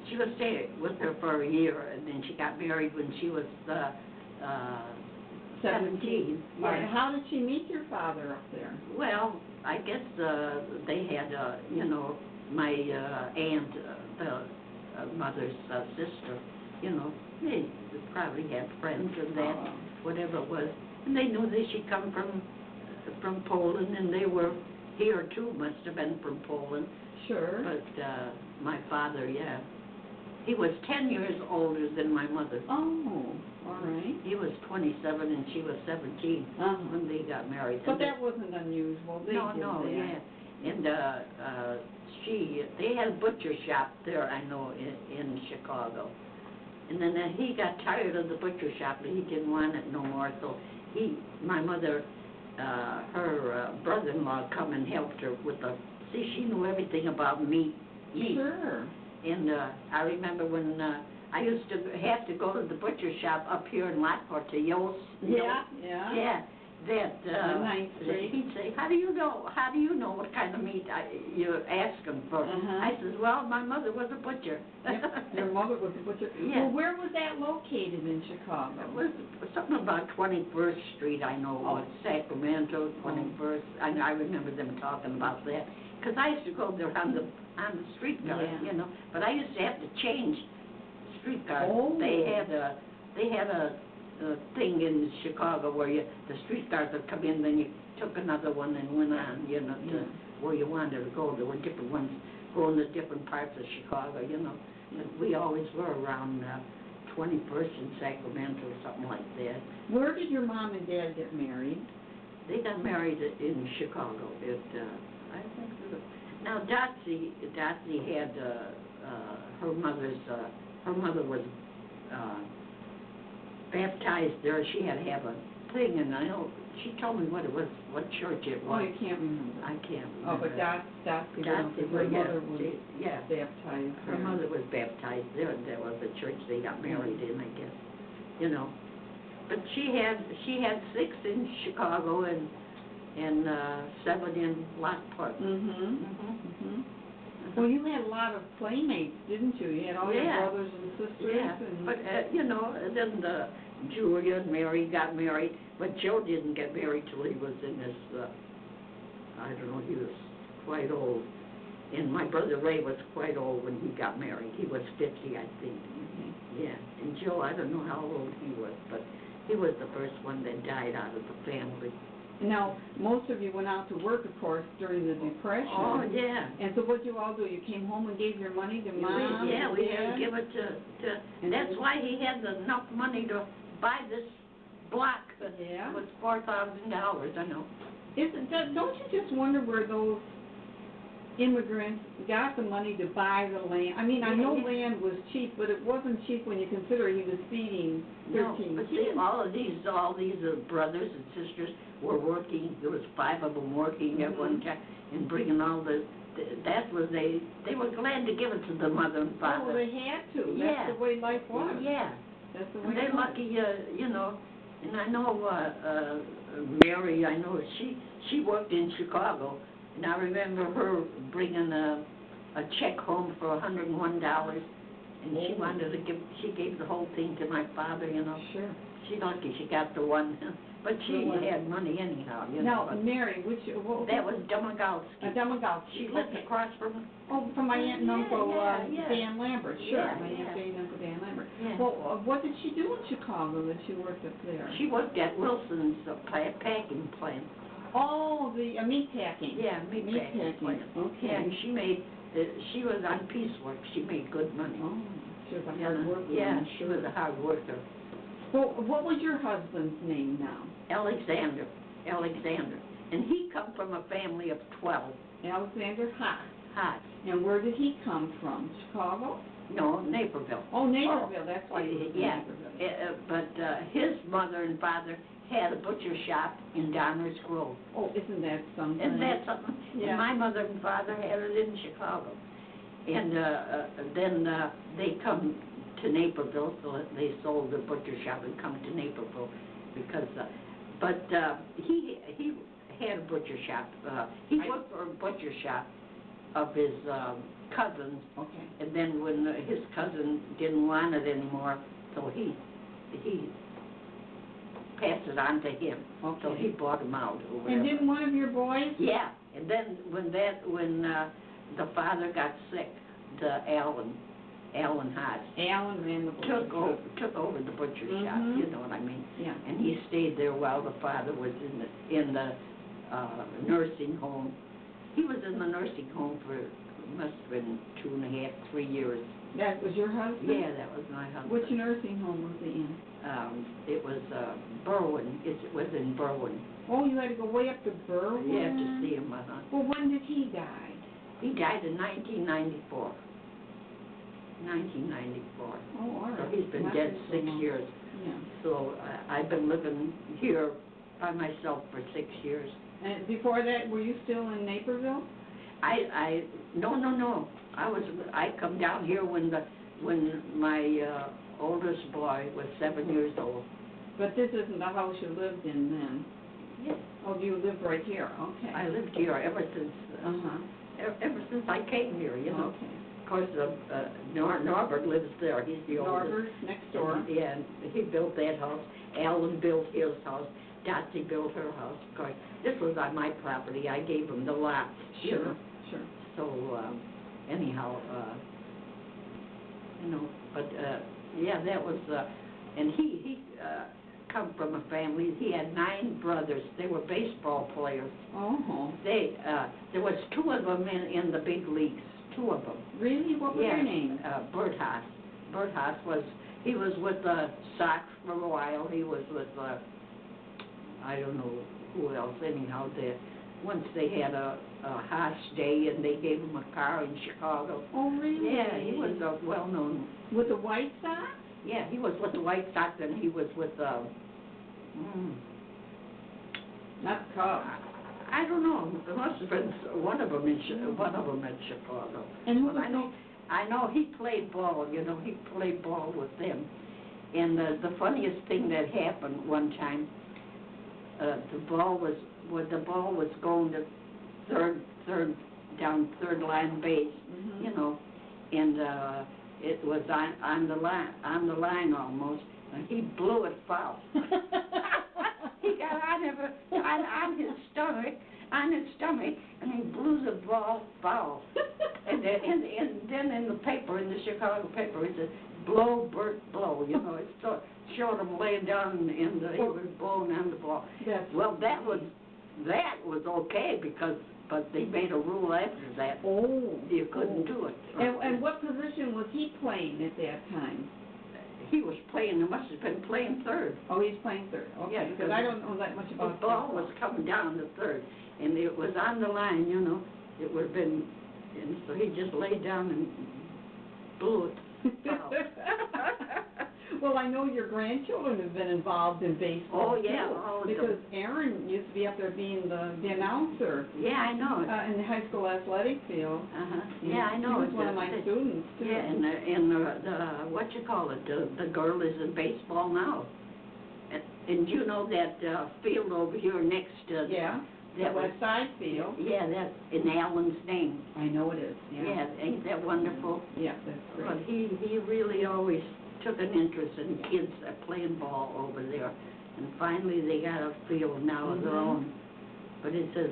she was staying with her for a year, and then she got married when she was 17. Right. Yeah. How did she meet your father up there? Well, I guess they had my aunt, the mother's sister. They probably had friends and that, whatever it was, and they knew that she come from Poland, and they were here too. Must have been from Poland. Sure. But my father, he was 10 years older than my mother. Oh, all right. He was 27 and she was 17 when they got married. But that wasn't unusual. They did that. Yeah. And they had a butcher shop there, I know, in Chicago. And then he got tired of the butcher shop, and he didn't want it no more. So my mother, her brother-in-law come and helped her with she knew everything about meat. Sure. And I remember when I used to have to go to the butcher shop up here in Lockport to Yost. Yeah. That Ninth Street. he'd say, how do you know what kind of meat you're asking for? I says, well, my mother was a butcher. Yep. Your mother was a butcher. Yeah. Well, where was that located in Chicago? It was something about 21st Street, I know, was Sacramento, 21st. I remember them talking about that. Because I used to go there on the streetcar, but I used to have to change streetcars. Oh. They had a thing in Chicago where the streetcars would come in, then you took another one and went on, to where you wanted to go. There were different ones going to different parts of Chicago, But we always were around 21st and Sacramento or something like that. Where did your mom and dad get married? They got married in Chicago. I think now Dotsie had her mother was baptized there. She had to have a thing, and I know she told me what it was, what church it was. Oh, you can't remember. I can't remember. Oh, but Dotsie, her mother was baptized. Her mother was baptized there, and that was the church they got married in, I guess. But she had 6 in Chicago and 7 in Lockport. Well, you had a lot of playmates, didn't you? You had all your brothers and sisters. Yeah, but then Julia and Mary got married, but Joe didn't get married till he was in his, I don't know, he was quite old. And my brother Ray was quite old when he got married. He was 50, I think. Yeah, and Joe, I don't know how old he was, but he was the first one that died out of the family. Now, most of you went out to work, of course, during the Depression. Oh, yeah. And so what did you all do? You came home and gave your money to Mom? We had to give it to and that's why he had enough money to buy this block. Yeah. It was $4,000, I know. Don't you just wonder where those immigrants got the money to buy the land? I mean, I know land was cheap, but it wasn't cheap when you consider he was feeding 13 but kids. see, all these brothers and sisters were working. There was 5 of them working at one time and bringing all that was they were glad to give it to the mother and father. Oh, they had to. That's the way life was. Yeah. That's the way And they're it was. lucky, and I know Mary, I know she worked in Chicago, and I remember her bringing a check home for $101, and she gave the whole thing to my father, Sure. She's lucky she got the one, but she had money anyhow, Now, Mary, that was Domagalski. Domagalski. She lived across from... Oh, from my aunt and uncle, Dan Lambert. Sure, Yeah, my aunt Jane and Uncle Dan Lambert. Yeah. Well, what did she do in Chicago that she worked up there? She worked at Wilson's packing plant. Oh, the meat packing. Yeah, meat packing plant. Okay. Yeah, and she was on piecework. She made good money. Oh, she was a hard worker. Yeah, she was a hard worker. Well, what was your husband's name now? Alexander. And he come from a family of 12. Alexander Haas. Haas. And where did he come from? Chicago? No, Naperville. Oh, Naperville. That's why he was in yeah. Naperville. But his mother and father had a butcher shop in Downers Grove. Oh, isn't that something? Isn't that something? Yeah. And my mother and father had it in Chicago. And then they come to Naperville, so they sold the butcher shop and come to Naperville because, he had a butcher shop. He worked for a butcher shop of his cousins. Okay. And then when his cousin didn't want it anymore, so he passed it on to him. Okay. So he bought him out or whatever. And didn't one of your boys? Yeah, and then when the father got sick, Alan Haas Alan ran the butcher shop. took over the butcher shop, Mhm. you know what I mean? Yeah. And he stayed there while the father was in the nursing home. He was in the nursing home for, must have been 2.5, 3 years. That was your husband? Yeah, that was my husband. Which nursing home was he in? It was Berwyn. It was in Berwyn. Oh, you had to go way up to Berwyn? You have to see him, Well, when did he die? He died in 1994. 1994. Oh, all right. So he's been Not dead been so 6 long. years. Yeah. So I've been living here by myself for 6 years. And before that, were you still in Naperville? No. I come down here when my oldest boy was 7 years old. But this isn't the house you lived in then? Yes. Oh, you lived right here, okay. I lived here ever since ever since I came here, you know. Okay. Of course, Norbert lives there. He's the oldest. Norbert, next door. Yeah, and he built that house. Alan built his house. Dottie built her house. Of course, this was on my property. I gave him the lot. You Sure, know. sure. So, anyhow, but, yeah, that was, and he come from a family, he had 9 brothers. They were baseball players. Oh. There was 2 of them in the big leagues, 2 of them. Really? What were their names? Bert Haas. Bert Haas he was with the Sox for a while. He was with, I don't know who else. Anyhow, once they had a Haas day and they gave him a car in Chicago. Oh, really? Yeah, he was well-known. With the White Sox? Yeah, he was with the White Sox and he was with, Not the Cubs. I don't know. There must have been one of them at Chicago. And who But was I know he played ball. You know, he played ball with them. And the funniest thing that happened one time, the ball was going to third line base, Mhm. you know, and it was on the line almost, and he blew it foul. He got on his stomach, and he blew the ball foul. And then in the paper, in the Chicago paper, it said, "Blow, Bert, blow." You know, it showed him laying down he was blowing on the ball. Well, that was okay but they made a rule after that. Oh. You couldn't do it. And what position was he playing at that time? He was playing. He must have been playing third. Oh, he's playing third. Okay, Yeah, because I don't know that much The about ball was coming down to third, and it was on the line. You know, it would have been, and so he just laid down and blew it. Foul. Well, I know your grandchildren have been involved in baseball. Oh, yeah, too, all of because them. Aaron used to be up there being the announcer Yeah, I know. in the high school athletic field. Yeah, I know. He was one of my students too. Yeah, and the what you call it? The girl is in baseball now. And you know that field over here next to Yeah. The that was, West Side field. yeah, that's in Alan's name. I know it is. Yeah, ain't that wonderful? Yeah, that's But great. he really always took an interest in kids playing ball over there. And finally they got a field now of their Mhm. own. But it says,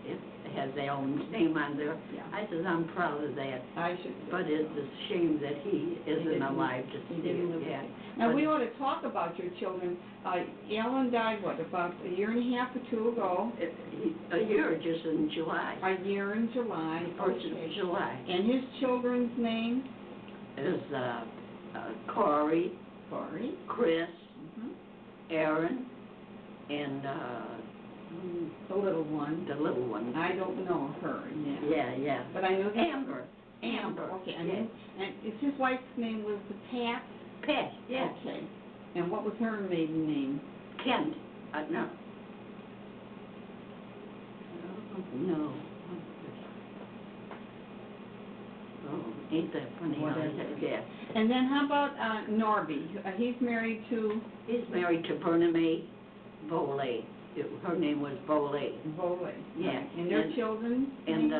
it has Alan's name on there. Yeah. I says, I'm proud of that. I should. But it's a shame that he isn't didn't- alive to he see didn't it. live Yeah. Now, But- we ought to talk about your children. Alan died, what, about a year and a half or 2 ago? A year just in July. A year in July. First Okay. of July. And his children's name? Is Corey, Corey. Chris, Mhm. Aaron, and The little one. the little one. I don't know her, Yeah. But I know Amber. Okay, Yeah. and his wife's name was Pat? Pat, yeah. Okay. And what was her maiden name? Kent, no. No. Oh, ain't that funny? What how is I- it? Yeah. And then how about Norby? He's married to He's married to Verna Mae Boley. Her name was Boley. Bowie. Yeah. And their children? And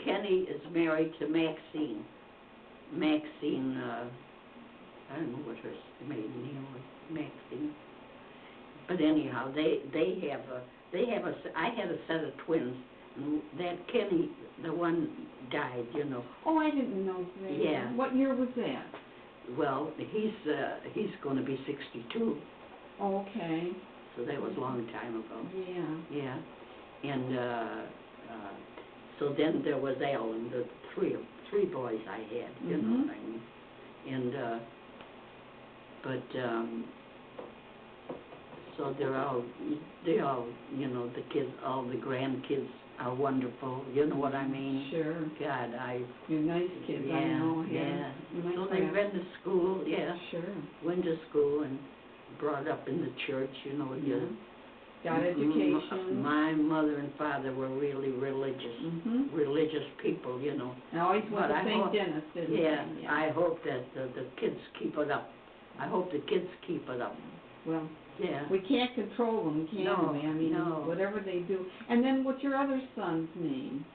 Kenny is married to Maxine. Maxine, I don't know what her maiden name was, Maxine. But anyhow, I had a set of twins, and that Kenny, the one died, you know. Oh, I didn't know that. Yeah. What year was that? Well, he's going to be 62, Okay. so that was a long time ago. Yeah. Yeah. And so then there was Alan, the three boys I had, you know what I mean. And so they all, you know, the kids, all the grandkids are wonderful, you know what I mean? Sure. God, You're nice kids, I know. Yeah. My So they friends. went to school, yeah, Sure. went to school and brought up in the church, you know, Yeah. Got education. My mother and father were really religious, religious people, you know. I always went But to I St. hope- Dennis, didn't Yeah, they? I hope that the kids keep it up. I hope the kids keep it up. Well, Yeah. we can't control them, can No, we? I mean, no. whatever they do. And then what's your other son's name?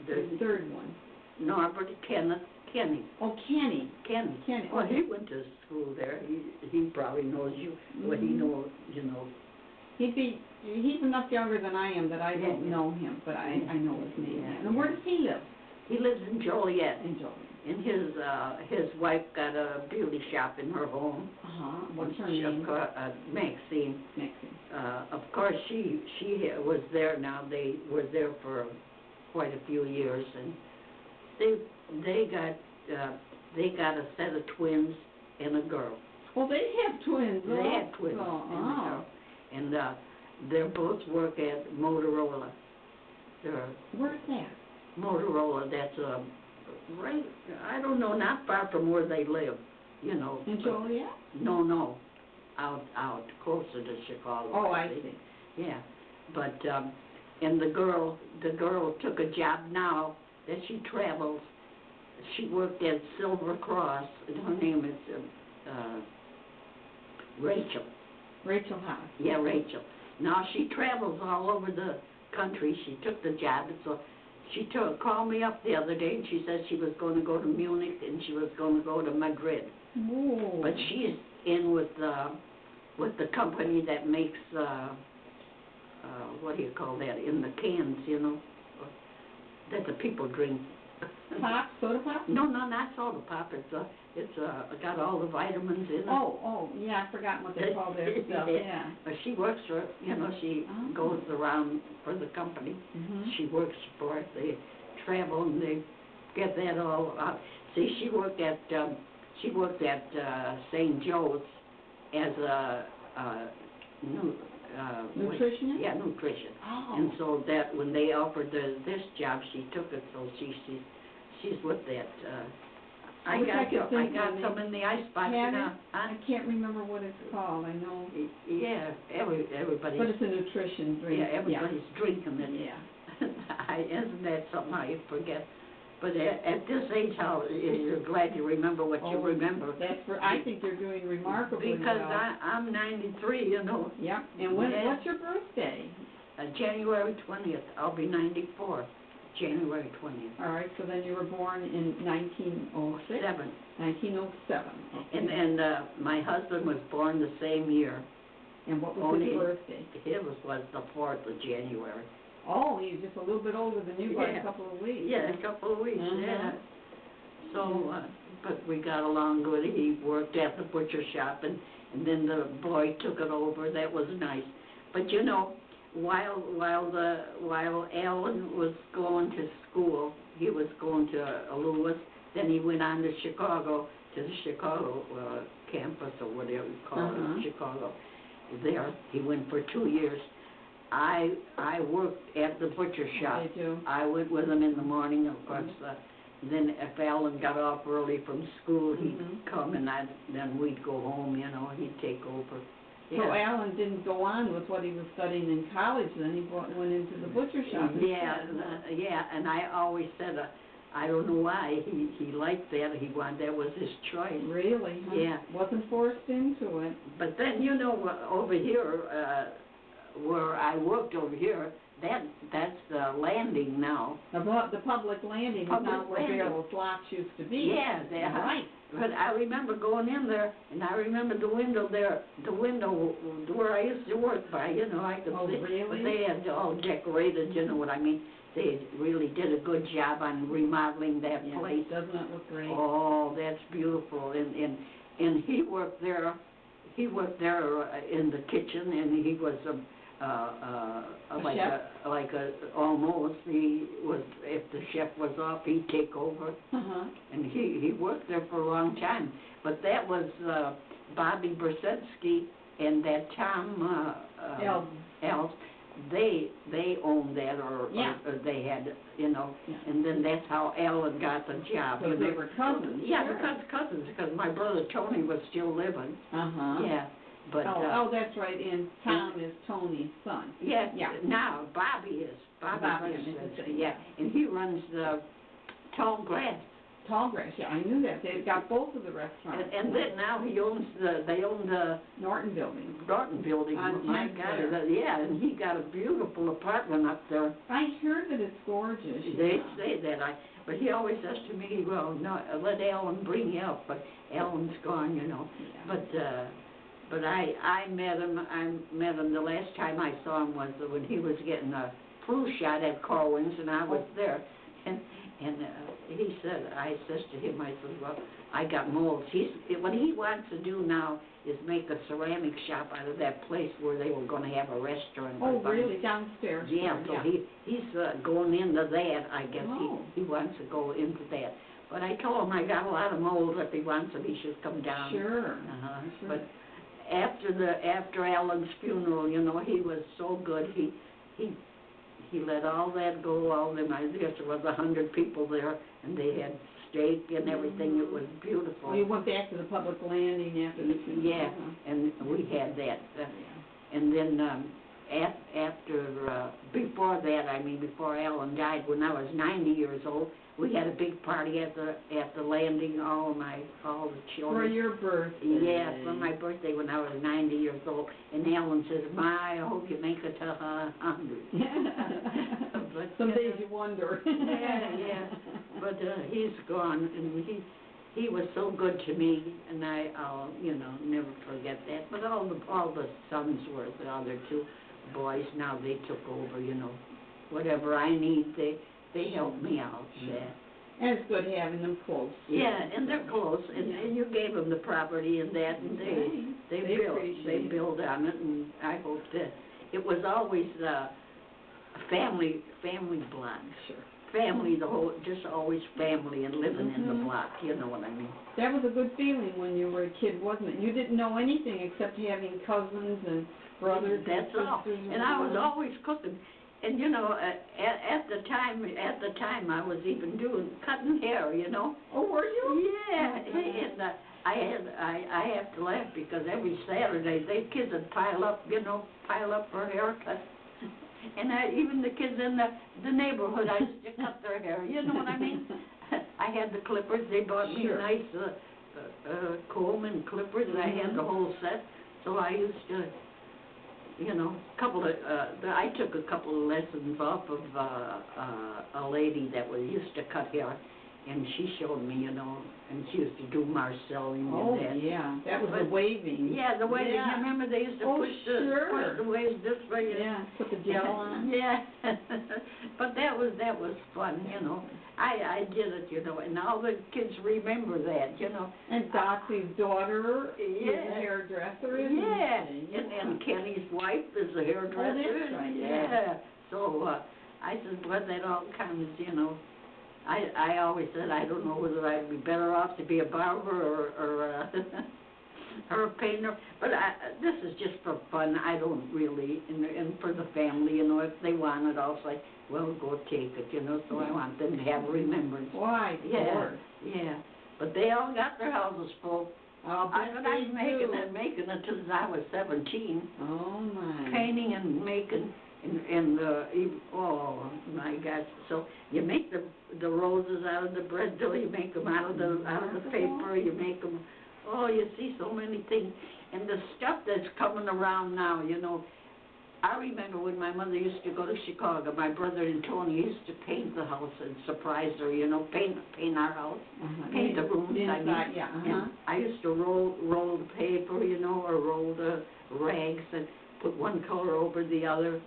The The third one. Norbert Kenneth Kenny. Oh, Kenny. Kenny. Kenny. Well, Okay. he went to school there. He probably knows you. What he knows, you know. He's enough younger than I am that I don't Yeah. know him, but I know his name. Yeah. And where does he live? He lives in Joliet, In Joliet. and his wife got a beauty shop in her home. What's her She- name? Maxine. Maxine. Of course, she was there now. They were there for quite a few years, and they got a set of twins and a girl. Well, they have twins. They had twins Oh, and a girl, and they both work at Motorola. They're Where's that? Motorola. That's right. I don't know, not far from where they live. You know. In Joliet? No, out closer to Chicago. Oh, I see. Yeah, but and the girl took a job now that she travels. She worked at Silver Cross, and her name is Rachel. Rachel Haas. Yeah, Rachel. Now she travels all over the country. She took the job, and so she called me up the other day, and she said she was going to go to Munich and she was going to go to Madrid. Whoa. But she's in with the company that makes what do you call that, in the cans, you know, that the people drink. Pop? Soda pop? No, not soda pop. It's got all the vitamins in it. Oh, yeah, I forgot what they call their stuff, yeah. But she works for, you know, she goes around for the company. She works for it. They travel and they get that all out. See, she worked at St. Joe's as a nutritionist? Yeah, nutrition. Oh. And so that when they offered this job, she took it. So she's with that. I got some in the icebox now. I can't remember what it's called. I know. Yeah, everybody. But it's a nutrition drink. Yeah, everybody's drinking it. Yeah. Isn't that something I forget? But at this age, how you're glad you remember what you remember. I think you're doing remarkably because well. I'm 93, you know. Yep. And what's your birthday? January 20th. I'll be 94. January 20th. All right. So then you were born in 1906. 1907. Okay. And my husband was born the same year. And what was his birthday? His was the 4th of January. Oh, he's just a little bit older than you by a couple of weeks. Yeah, a couple of weeks, yeah. So, but we got along good. He worked at the butcher shop, and then the boy took it over. That was nice. But you know, while Alan was going to school, he was going to Lewis. Then he went on to Chicago, to the Chicago campus or whatever you call it, Chicago. There, he went for 2 years. I worked at the butcher shop. Did you? I went with him in the morning, of course. Then if Alan got off early from school, he'd come, and then we'd go home, you know, he'd take over. So Alan didn't go on with what he was studying in college then, he went into the butcher shop instead. Yeah, and I always said, I don't know why, he liked that, that was his choice. Really? Huh? Yeah. Wasn't forced into it. But then, you know, over here, where I worked over here, that's the landing now. The public landing is now where Barrel's Locks used to be. Yeah, right. But I remember going in there, and I remember the window where I used to work by, you know, I could see. Really? But they had all decorated, you know what I mean? They really did a good job on remodeling that place. Doesn't it look great? Oh, that's beautiful. And he worked there. He worked there in the kitchen, and he was almost. He was, if the chef was off, he'd take over. And he worked there for a long time. But that was Bobby Brzezinski and that Tom Else. They owned that, or they had, you know, and then that's how Alan got the job. So they were cousins. Yeah, because my brother Tony was still living. Yeah, but that's right. And Tom is Tony's son. Yeah. Now Bobby is. Yeah, and he runs the Tall Grass. Yeah, I knew that. They've got both of the restaurants. And then now they own the Norton Building. My God, yeah, and he got a beautiful apartment up there. I heard that it's gorgeous. They say that, but he always says to me, well, no, let Alan bring you up, but Alan's gone, you know. Yeah. But I met him. The last time I saw him was when he was getting a flu shot at Corwin's, and I was there. And he said, I says to him, I said, well, I got molds. What he wants to do now is make a ceramic shop out of that place where they were going to have a restaurant. Oh, really? Downstairs? Yeah, so he's going into that, I guess. He wants to go into that. But I told him I got a lot of molds. If he wants them, he should come down. Sure. Sure. But after Alan's funeral, you know, he was so good. He let all that go, all them. I guess there was 100 people there, and they had steak and everything. It was beautiful. Well, you went back to the public landing after the funeral. Yeah, and we had that. And then before that, before Alan died, when I was 90 years old, we had a big party at the landing. All the children. For your birthday. Yeah, for my birthday when I was 90 years old. And Alan says, "My, I hope you make it to 100." But some days you wonder. Yeah. But he's gone, and he was so good to me, and I'll never forget that. But all the sons were the other two boys. Now they took over. Whatever I need, they help me out. Yeah. And it's good having them close. Yeah, and they're close, and you gave them the property and that, and they build on it, and I hope that it was always family block. Sure. Family, just always family and living in the block. You know what I mean? That was a good feeling when you were a kid, wasn't it? You didn't know anything except having cousins and brothers. That's all. And I was always cooking. And at the time I was even cutting hair, Oh, were you? Yeah, and I have to laugh because every Saturday they kids would pile up for a haircut. And even the kids in the neighborhood, I used to cut their hair. You know what I mean? I had the clippers. They bought me a nice comb and clippers, and I had the whole set. So I used to. I took a couple of lessons off of a lady that used to cut hair, and she showed me, and she used to do marcelling and that. Oh, yeah, that was the waving. Yeah, the waving. Yeah. You remember they used to push the waves this way? Yeah, put the gel on. Yeah, but that was fun, I did it, and all the kids remember that, And Dottie's daughter is a hairdresser, isn't she? And Kenny's wife is a hairdresser. Oh, that's right, yeah. So I said, well, that all comes, I always said I don't know whether I'd be better off to be a barber or or a painter, but this is just for fun. I don't really, and for the family, if they want it, I'll say, well, go take it, so I want them to have a remembrance. Why? Yeah, yeah. But they all got their houses full. I'll bet But they I'm making do. it since I was 17. Oh, my. Painting and making, oh my gosh! So you make the roses out of the bread dough, you make them out of the paper, you make them. Oh, you see so many things, and the stuff that's coming around now. You know, I remember when my mother used to go to Chicago. My brother and Tony used to paint the house and surprise her. You know, paint our house, paint the rooms. Inside, yeah. And I used to roll the paper, you know, or roll the rags and put one color over the other.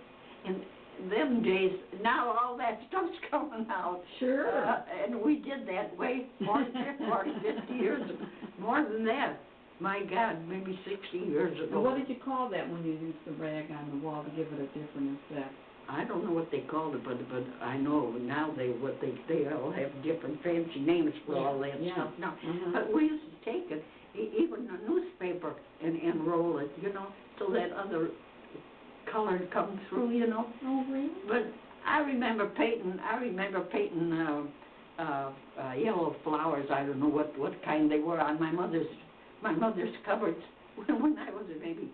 In them days, now all that stuff's coming out. Sure. And we did that way 40, 50 years ago. More than that. My God, maybe 60 years ago. And what did you call that when you used the rag on the wall to give it a different effect? I don't know what they called it, but I know now they all have different fancy names for all that stuff now. But we used to take it, even a newspaper, and roll it, you know, so that other color come through, you know. Oh, really? But I remember painting yellow flowers. I don't know what kind they were on my mother's cupboards when I was maybe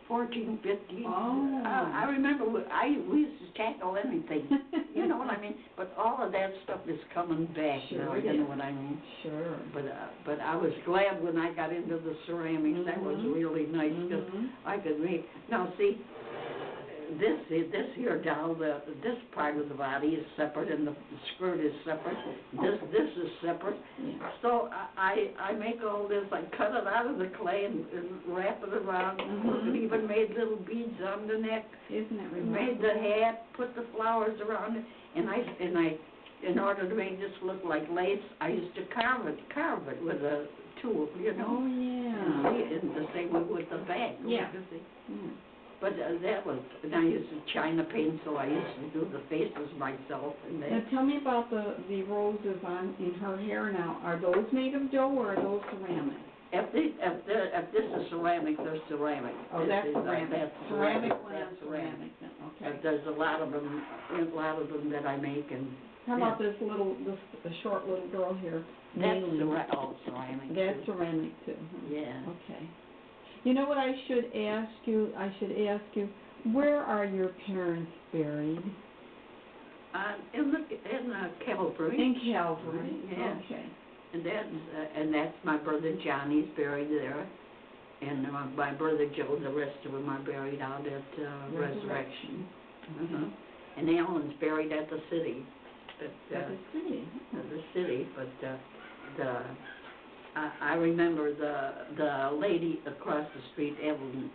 14, 15. Oh. I remember we used to tackle anything. You know what I mean? But all of that stuff is coming back now. You know what I mean? Sure. But I was glad when I got into the ceramics. That was really nice because I could make. Now see, this here doll, this part of the body is separate, and the skirt is separate. This is separate. So I make all this. I cut it out of the clay and wrap it around. And even made little beads on the neck. Isn't it remarkable? Made the hat, put the flowers around it, and I, in order to make this look like lace, I used to carve it with a tool, you know. Oh, yeah. And the same way with the back. Yeah. But that was, and I used to China paint, so I used to do the faces myself. And Now tell me about the roses in her hair now. Are those made of dough or are those ceramic? If this is ceramic, they're ceramic. Oh, that's ceramic. That's ceramic. That's ceramic. Okay. There's a lot of them that I make. And how about this short little girl here? That's all ceramic. That's ceramic too. Yeah. Okay. You know what I should ask you? Where are your parents buried? In Calvary. In Calvary. Yeah. Okay. And that's my brother Johnny's buried there, and my brother Joe. The rest of them are buried out at Resurrection. And Alan's buried at the city. At the city. At the city, but I remember the lady across the street, Evelyn.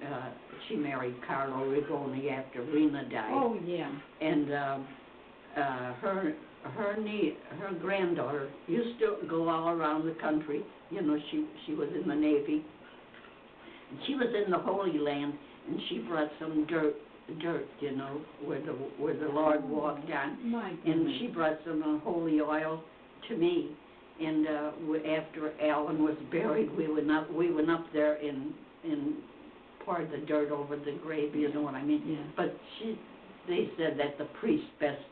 She married Carlo Rigoni after Rena died. Oh yeah. And her granddaughter used to go all around the country. You know, she was in the Navy. And she was in the Holy Land, and she brought some dirt, you know, where the Lord walked on. My goodness. And she brought some holy oil to me. And after Alan was buried, we went up there and poured the dirt over the grave. You know what I mean? Yeah. But they said that the priest blessed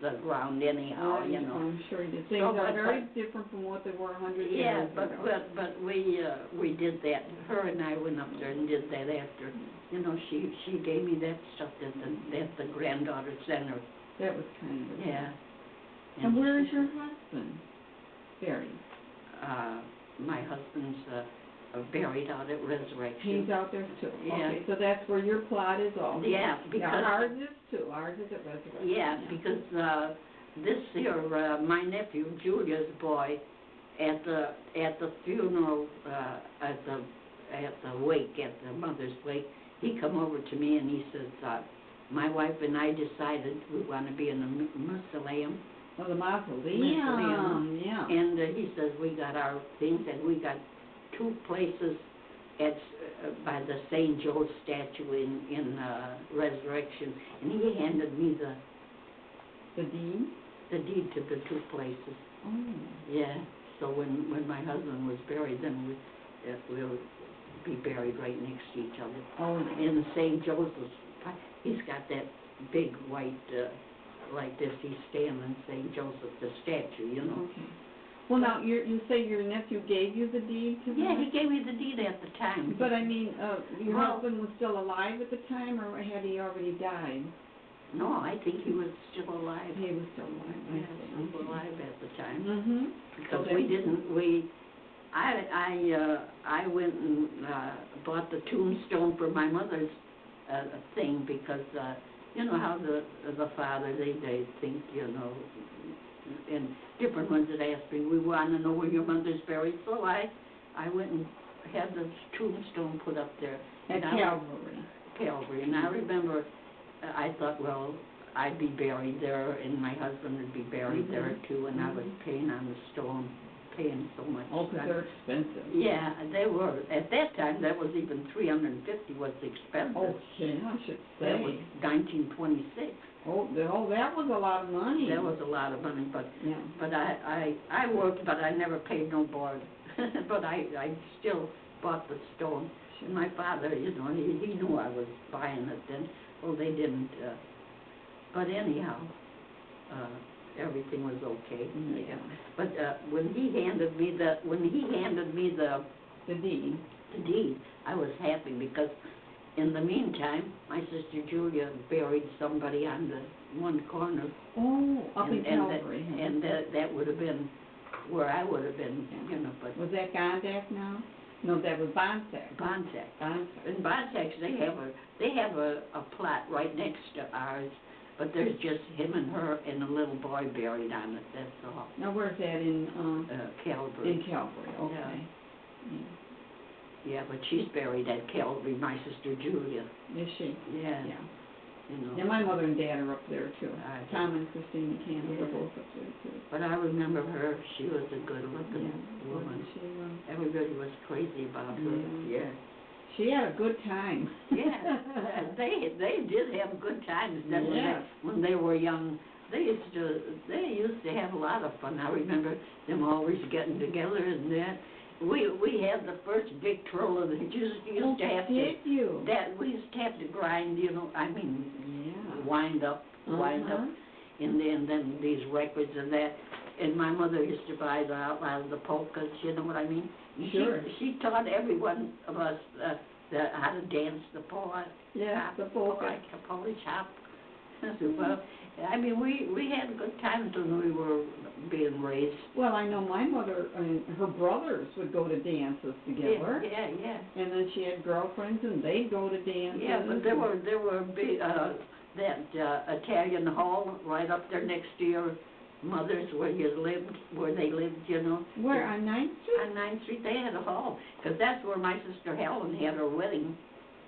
the ground anyhow. You know. I'm sure he did. Things are very different from what they were 100 years ago. But we did that. Her and I went up there and did that after. You know, she gave me that stuff that the granddaughter sent her. That was kind of it. Yeah. And where is your husband buried? My husband's buried out at Resurrection. He's out there too. Yeah. Okay, so that's where your plot is also. Yeah, because ours is too. Ours is at Resurrection. Yeah, because this here, my nephew Julia's boy, at the funeral, at the wake, at the mother's wake, he come over to me and he says, my wife and I decided we want to be in the mausoleum. Oh, the mausoleum. Yeah. And he says we got our things, and we got 2 places at by the St. Joe's statue in Resurrection, and he handed me the deed. The deed to the 2 places. Oh. Yeah. So when my husband was buried, then we'll be buried right next to each other. Oh. In St. Joseph's, he's got that big white. Like this, he's standing St. Joseph, the statue, you know. Okay. Well, now, you say your nephew gave you the deed to Yeah, that? he gave me the deed at the time. But I mean, your Well- husband was still alive at the time, or had he already died? No, I think he was still alive. He was still alive. I Yeah, see. he was alive at the time. Mm-hmm. Because Okay. I went and bought the tombstone for my mother's thing because you know how the father they think, you know, and different ones that asked me, we want to know where your mother's buried. So I went and had the tombstone put up there. At And Calvary. Calvary, and I remember I thought, well, I'd be buried there, and my husband would be buried there too, and I was paying on the stone, paying so much. Oh, 'cause they're expensive. Yeah, they were. At that time, that was even $350 was expensive. Oh, yeah, I should That was say. 1926. Oh, that was a lot of money. That was a lot of money, but Yeah. I worked, but I never paid no board. But I still bought the stone. And my father, you know, he knew I was buying it then. Well, they didn't. But anyhow, everything was okay. Yeah. But when he handed me the The deed. deed, I was happy because in the meantime, my sister Julia buried somebody on the one corner. Oh, up in and Calvary. huh? And that would have been where I would have been, you know, but Was that Gondak now? No, that was Bonsack. Bonsack. Bonsack. In Bonsack, they have a plot right next to ours, but there's just him and her and a little boy buried on it, that's all. Now, where's that in Calvary. in Calvary? Okay. Yeah, but she's buried at Calvary, my sister Julia. Is she? Yeah. Yeah. You know. Yeah, my mother and dad are up there too. I- Tom and Christine McCann are Yeah. both up there too. But I remember her, she was a good-looking Yeah, woman. wasn't she? Everybody was crazy about her, yeah. She had a good time. Yeah, they did have good times then Yes. when they were young. They used to have a lot of fun. I remember them always getting together and that. We had the first big troller that used to have Did you? we used to have to grind, you know, I mean, Yeah. wind up, and then these records and that. And my mother used to buy out of the polkas, you know what I mean? Sure. She taught every one of us how to dance the polka. Yeah, the polka. Like a Polish hop. Well, I mean, we had good times when we were being raised. Well, I know my mother and her brothers would go to dances together. Yeah. And then she had girlfriends and they'd go to dances. Yeah, but there were big, that Italian hall right up there next to your mother's where they lived, you know. Where, on 9th Street? On 9th Street, they had a hall, because that's where my sister Helen had her wedding.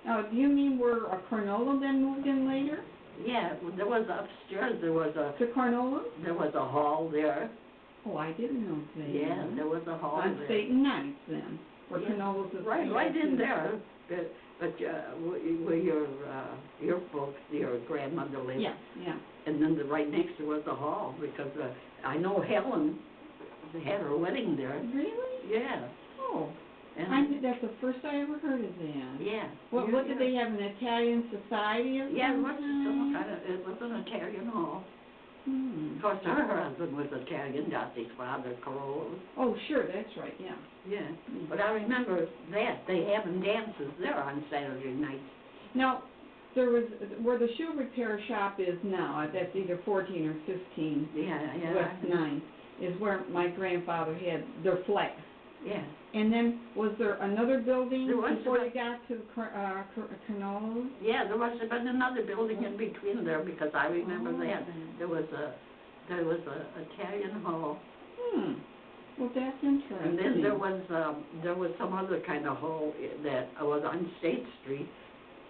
Oh, do you mean where Carnola then moved in later? Yeah, there was upstairs, there was To Carnola? a hall there. Oh, I didn't know that. Yeah, there was a hall On there. State and 9th then, where Yeah, Carnola's is. right in there. But where your folks, your grandmother lived. Yeah. And then right next to was a hall, because I know Helen had her wedding there. Really? Yeah. Oh, And that's the first I ever heard of that. yeah. What did they have, an Italian society or something? Yeah, it was an Italian hall. Of course, her husband was Italian, Dottie's father, Carolo. Oh, sure, that's right, yeah. Yeah, but I remember that, they having dances there on Saturday nights. Now, there was, where the shoe repair shop is now, that's either 14 or 15 Yeah. West 9th, is where my grandfather had their flat. Yeah. And then, was there another building There was before you got to Carnola? Yeah, there must have been another building in between there, because I remember that. There was a Italian hall. Well, that's interesting. And then there was some other kind of hall that was on State Street,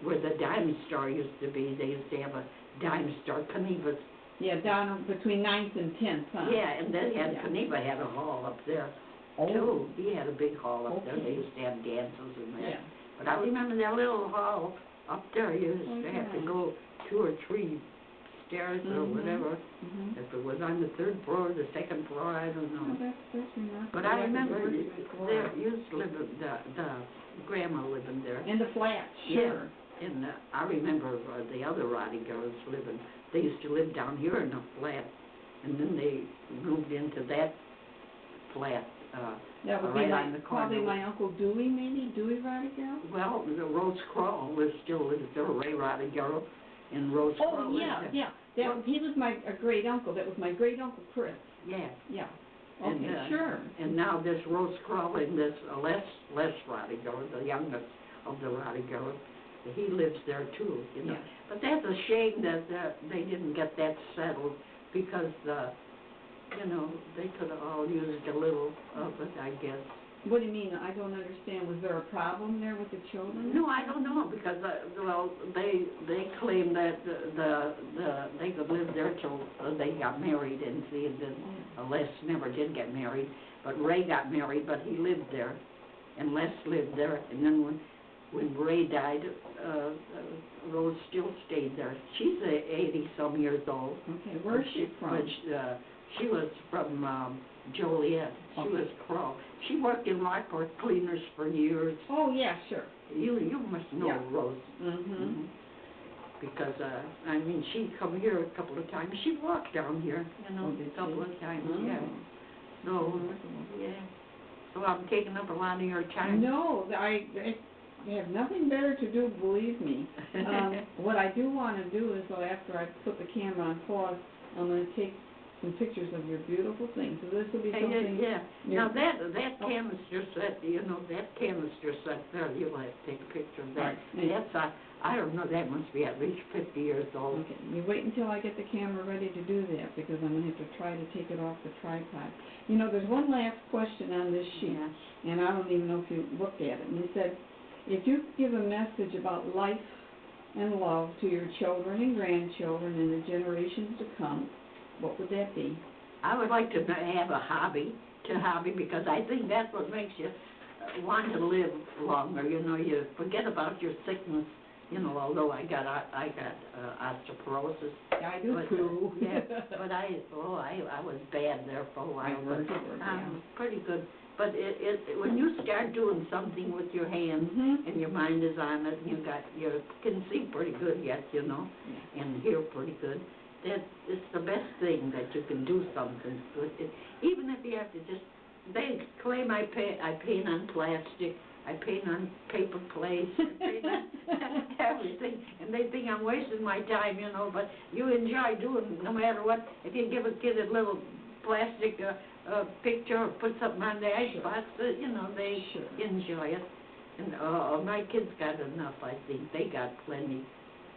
where the Dime Store used to be. They used to have a Dime Store, Knieva's. Yeah, down between 9th and 10th, huh? Yeah, and then Knieva had a hall up there, too. He had a big hall up there. They used to have dances and that. Yeah. But I remember that little hall up there, you used to have to go 2 or 3 stairs or whatever. If it was on the 3rd floor or the 2nd floor, I don't know. Oh, that's remarkable. But I remember there. there used to live, the grandma living there. In the flat, sure. Yeah. And I remember the other Roddy girls living, they used to live down here in a flat, and then they moved into that flat, That would right be on the corner. probably my Uncle Dewey, maybe, Dewey Rodigal? Well, the Rose Crawl still lives there, Ray Rodigal, and Rose Crawl Oh, lives yeah, there. yeah, he was a great uncle, that was my great uncle Chris, Yeah. yeah. And, Okay, sure. And now this Rose Crawl and this Les Rodigal, the youngest of the Rodigals, he lives there too, you know. Yeah. But that's a shame that they didn't get that settled, because, you know, they could have all used a little of it, I guess. What do you mean? I don't understand. Was there a problem there with the children? No, I don't know, because, well, they claim that they could live there till they got married, and see, and then Les never did get married, but Ray got married, but he lived there, and Les lived there, and then when Ray died, Rose still stayed there. She's 80-some years old. Okay, where's she from? But, she was from Joliet. She was Crow. She worked in Lockport Cleaners for years. Oh, yeah, sure. You must know Rose. Mm-hmm. Because, I mean, she'd come here a couple of times. She'd walk down here, you know, a couple of times, yeah. So, yeah. So I'm taking up a lot of your time. No, I have nothing better to do, believe me. What I do want to do is, though, after I put the camera on pause, I'm going to take some pictures of your beautiful things. So this will be something... Yeah. Now that canister set, you know, that canister set there, you'll have to take a picture of that. Right. That's, I don't know, that must be at least 50 years old. Okay, you wait until I get the camera ready to do that, because I'm going to have to try to take it off the tripod. You know, there's one last question on this sheet, and I don't even know if you looked at it. And you said, if you give a message about life and love to your children and grandchildren and the generations to come, what would that be? I would like to have a hobby, because I think that's what makes you want to live longer. You know, you forget about your sickness. You know, although I got osteoporosis. I do too. Yeah, but I was bad there for a while. But pretty good. But when you start doing something with your hands and your mind is on it, you can see pretty good yet, you know, and hear pretty good. It's the best thing that you can do something good. Even if you have to just, they claim I paint on plastic, I paint on paper plates, I paint on everything, and they think I'm wasting my time, you know, but you enjoy doing no matter what. If you give a kid a little plastic picture or put something on the icebox, you know, they enjoy it. And my kids got enough, I think. They got plenty.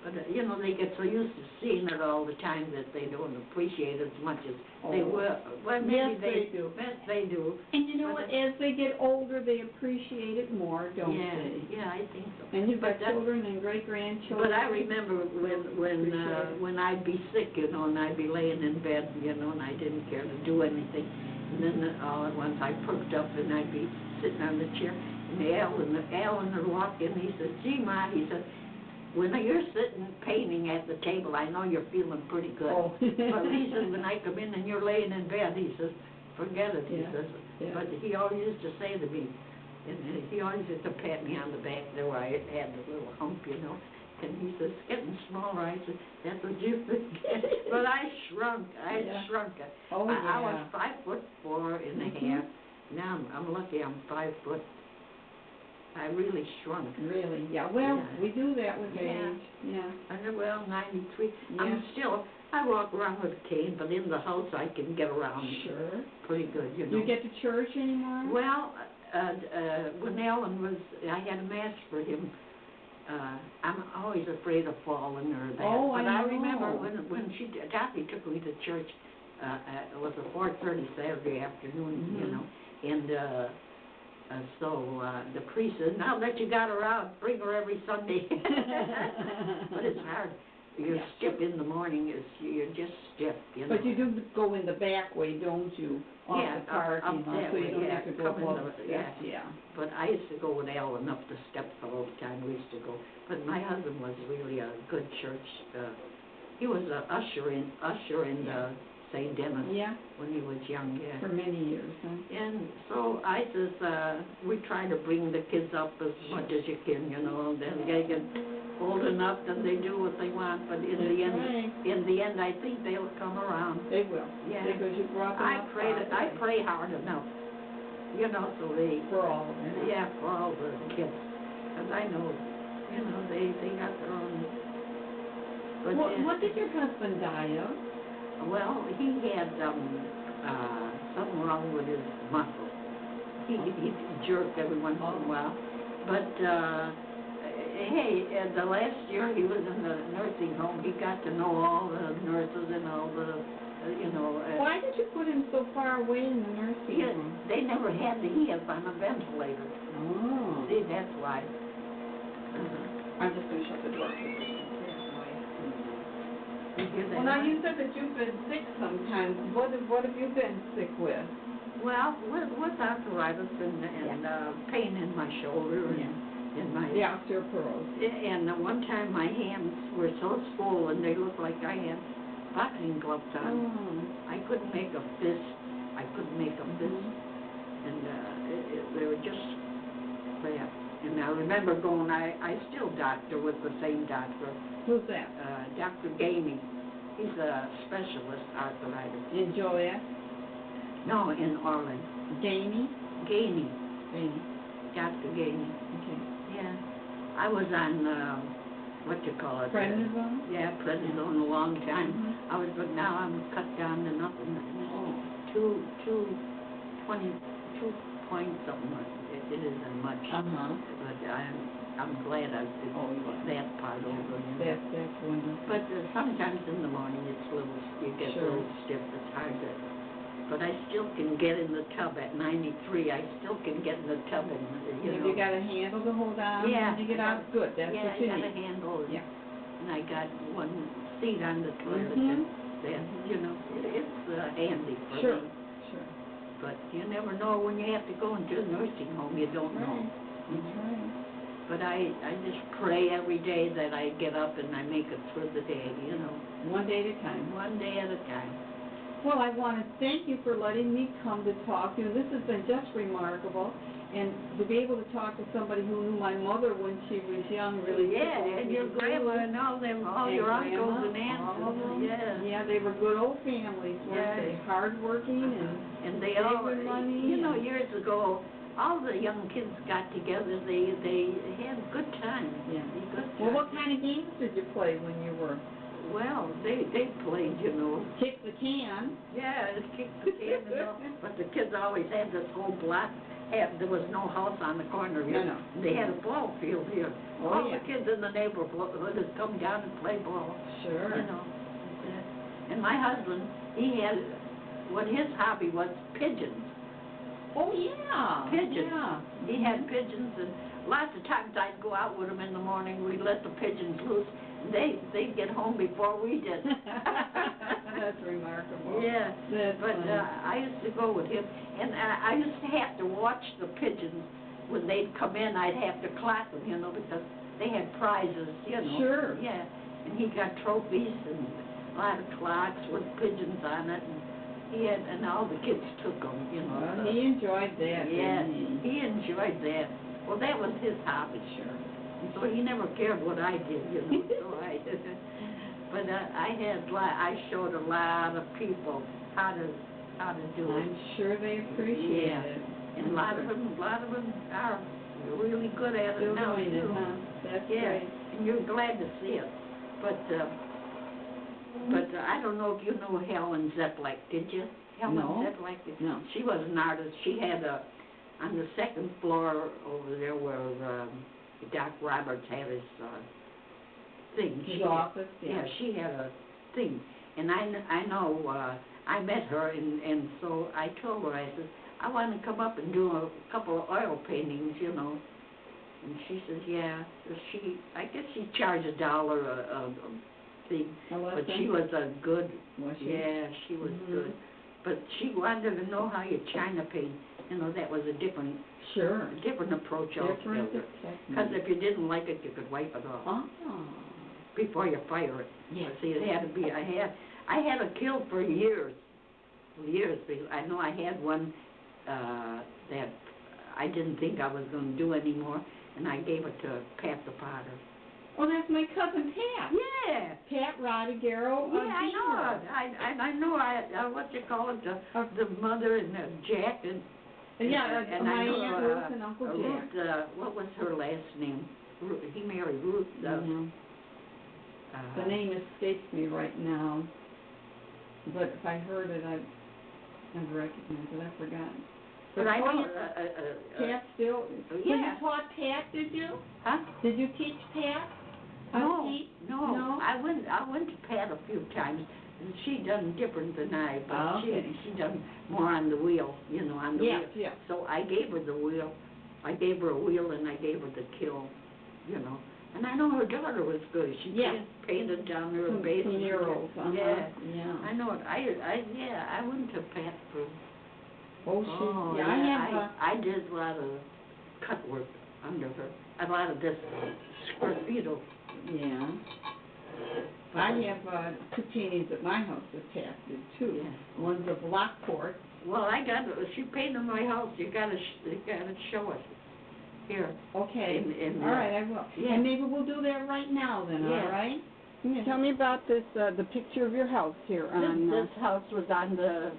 But, you know, they get so used to seeing it all the time that they don't appreciate it as much as they will. Well, maybe they do. Yes, they do. And you know what? As they get older, they appreciate it more, don't they? Yeah, I think so. And you've got children and great-grandchildren. But I remember when I'd be sick, you know, and I'd be laying in bed, you know, and I didn't care to do anything. And then all at once I perked up and I'd be sitting on the chair. And Alan would walk in, he said, "Gee, Ma," he said, "when you're sitting painting at the table, I know you're feeling pretty good." Oh. But he says, when I come in and you're laying in bed, he says, "Forget it," he says. But he always used to say to me, and he always used to pat me on the back there where I had the little hump, you know. And he says, "Getting smaller." I said, "That's what you think." But I shrunk. I shrunk. Oh, I was 5'4.5". Now I'm lucky I'm 5 foot. I really shrunk. Really? Yeah. Well, we do that with age. Yeah. Well, 93. Yeah. I walk around with a cane, but in the house I can get around. Sure. Pretty good, you know. Do you get to church anymore? Well, when Alan was, I had a mass for him. I'm always afraid of falling or that. Oh, but I know. Remember when Dorothy took me to church. It was a 4:30 Saturday afternoon, you know, and. So the priest said, "Now that you got her out, bring her every Sunday." But it's hard. You're stiff in the morning. You're just stiff, you know. But you do go in the back way, don't you? Off the parking lot, so you don't have to go up the steps. Yeah. But I used to go with Alan up the steps all the time. We used to go. But my husband was really a good church. He was an usher in St. Dennis when he was young, For many years, huh? And so I says, we try to bring the kids up as much as you can, you know, then they get old enough, then they do what they want, but in the end, I think they'll come around. They will. Yeah. Because you brought them up. I pray hard enough. you know, so they, For all of them. yeah, for all the kids. Because I know, you know, they got their own. But What did your husband die of? well, he had something wrong with his muscle. He jerked every once in a while. But hey, the last year he was in the nursing home, he got to know all the nurses and all the, you know. Why did you put him so far away in the nursing home? They never had the he was on a ventilator. Oh. See, that's why. I'm just going to shut the door. You hear that? Well, now you said that you've been sick sometimes. What have you been sick with? Well, with arthritis and pain in my shoulder and my... The osteoporosis. And one time my hands were so swollen, they looked like I had boxing gloves on. Oh. I couldn't make a fist. And they were just bad. And I remember going, I still doctor with the same doctor. Who's that? Dr. Gamey. He's a specialist arthritis. In Joliet? No, in Orland. Gamey? Gamey. Gamey. Dr. Gamey. Okay. Yeah. I was on, what you call it? Prednisone? Yeah, prednisone a long time. But now I'm cut down to nothing. Two point something. It isn't much. But I'm glad I did that part over. That's wonderful. But sometimes in the morning you get a little stiff. It's hard to. But I still can get in the tub at 93. I still can get in the tub and you know. You got a handle to hold on. Yeah. When you get out, good. That's what you I got need. a handle. Yeah. And I got one seat on the toilet. And then you know it's handy for me. Sure. But you never know when you have to go into a nursing home. You don't know. That's right. But I just pray every day that I get up and I make it through the day, you know. One day at a time. One day at a time. Well, I want to thank you for letting me come to talk to you. This has been just remarkable. And to be able to talk to somebody who knew my mother when she was young really and your grandma and all your uncles and aunts. All of them. Yeah. Yeah, they were good old families, weren't they? Hardworking and they all, money. You know, years ago, all the young kids got together. They had good times. Yeah. Good times. Well, what kind of games did you play when you were? Well, they played, you know. Kick the can. Yeah, kick the can and all. But the kids always had this whole block. There was no house on the corner here. No. They had a ball field here. Oh, all the kids in the neighborhood would come down and play ball. Sure. You know. And my husband, his hobby was pigeons. Oh, yeah. Pigeons. Yeah. He had pigeons, and lots of times I'd go out with him in the morning. We'd let the pigeons loose. They'd get home before we did. That's remarkable. Yeah. That's but funny. I used to go with him, and I used to have to watch the pigeons. When they'd come in, I'd have to clock them, you know, because they had prizes, you know. Sure. Yeah. And he got trophies and a lot of clocks with pigeons on it, and all the kids took them, you know. Well, he enjoyed that. Yeah, Didn't he enjoyed that. Well, that was his hobby. Sure. So he never cared what I did, you know. But I showed a lot of people how to do it. I'm sure they appreciate it. And a lot of them are really good at it now doing too. it, huh? That's great. And you're glad to see it. But I don't know if you know Helen Zeppelin, did you? Helen Zeppelin? No. She was an artist. She had on the second floor over there where Doc Roberts had his thing. His office? Yeah, she had a thing. And I know, I met her, and so I told her, I said, I want to come up and do a couple of oil paintings, you know. And she says, yeah. I guess she charged $1 a thing. But she was a good, was she? Yeah, she was good. But she wanted to know how you China paint. You know, that was a different approach altogether. Because if you didn't like it, you could wipe it off before you fire it. Yeah. See, it had to be. I had a kiln for years. Because I know I had one that I didn't think I was going to do anymore, and I gave it to Pat the Potter. Oh, that's my cousin Pat. Yeah. Pat Rodigaro. Yeah, I know. I know. What you call it, the mother and Jack and Yeah, and my I know, Aunt Ruth and Uncle Jack. Ruth, what was her last name? He married Ruth. The name escapes me right now, but if I heard it, I'd recognize it. I've forgotten. But I know. Pat still. Yeah. You taught Pat, did you? Huh? Did you teach Pat? No. I went to Pat a few times. And she done different than I, but she done more on the wheel, on the wheel. Yeah. So I gave her the wheel. I gave her a wheel and I gave her the kill, And I know her daughter was good. She painted down her basement. Murals. Yeah. Yeah. I know it. I went to Pat for. I did a lot of cut work under her. A lot of this sgraffito. Yeah. I have two paintings at my house that Pat did too. Yeah. One's of Lockport. Well, she painted my house. You gotta show it here. Okay. In all right, I will. Yeah. And maybe we'll do that right now then. Yeah. All right. Yeah. Tell me about this, the picture of your house here on. This house was on the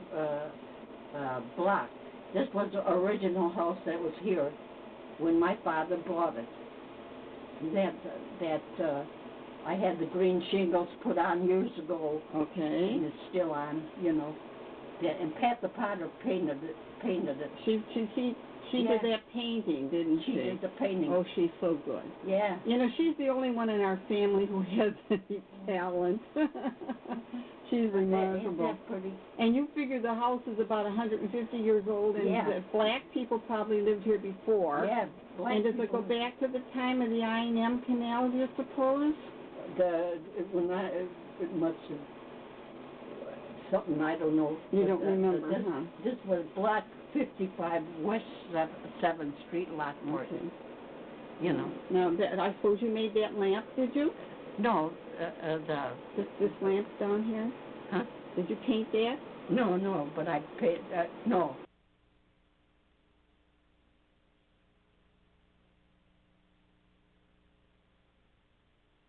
block. This was the original house that was here when my father bought it. I had the green shingles put on years ago. Okay. And it's still on, And Pat the Potter painted it. She did that painting, didn't she? She did the painting. Oh, she's so good. Yeah. She's the only one in our family who has any talent. She's remarkable. Isn't that pretty? And you figure the house is about 150 years old, and the black people probably lived here before. Yeah. And does it go back to the time of the I&M Canal, do you suppose? It must have something I don't know. You don't remember, huh? This was block 55 West 7th Street, Lockport. Okay. Now, I suppose you made that lamp, did you? No, This lamp's down here? Huh? Did you paint that? No, but I paid. No,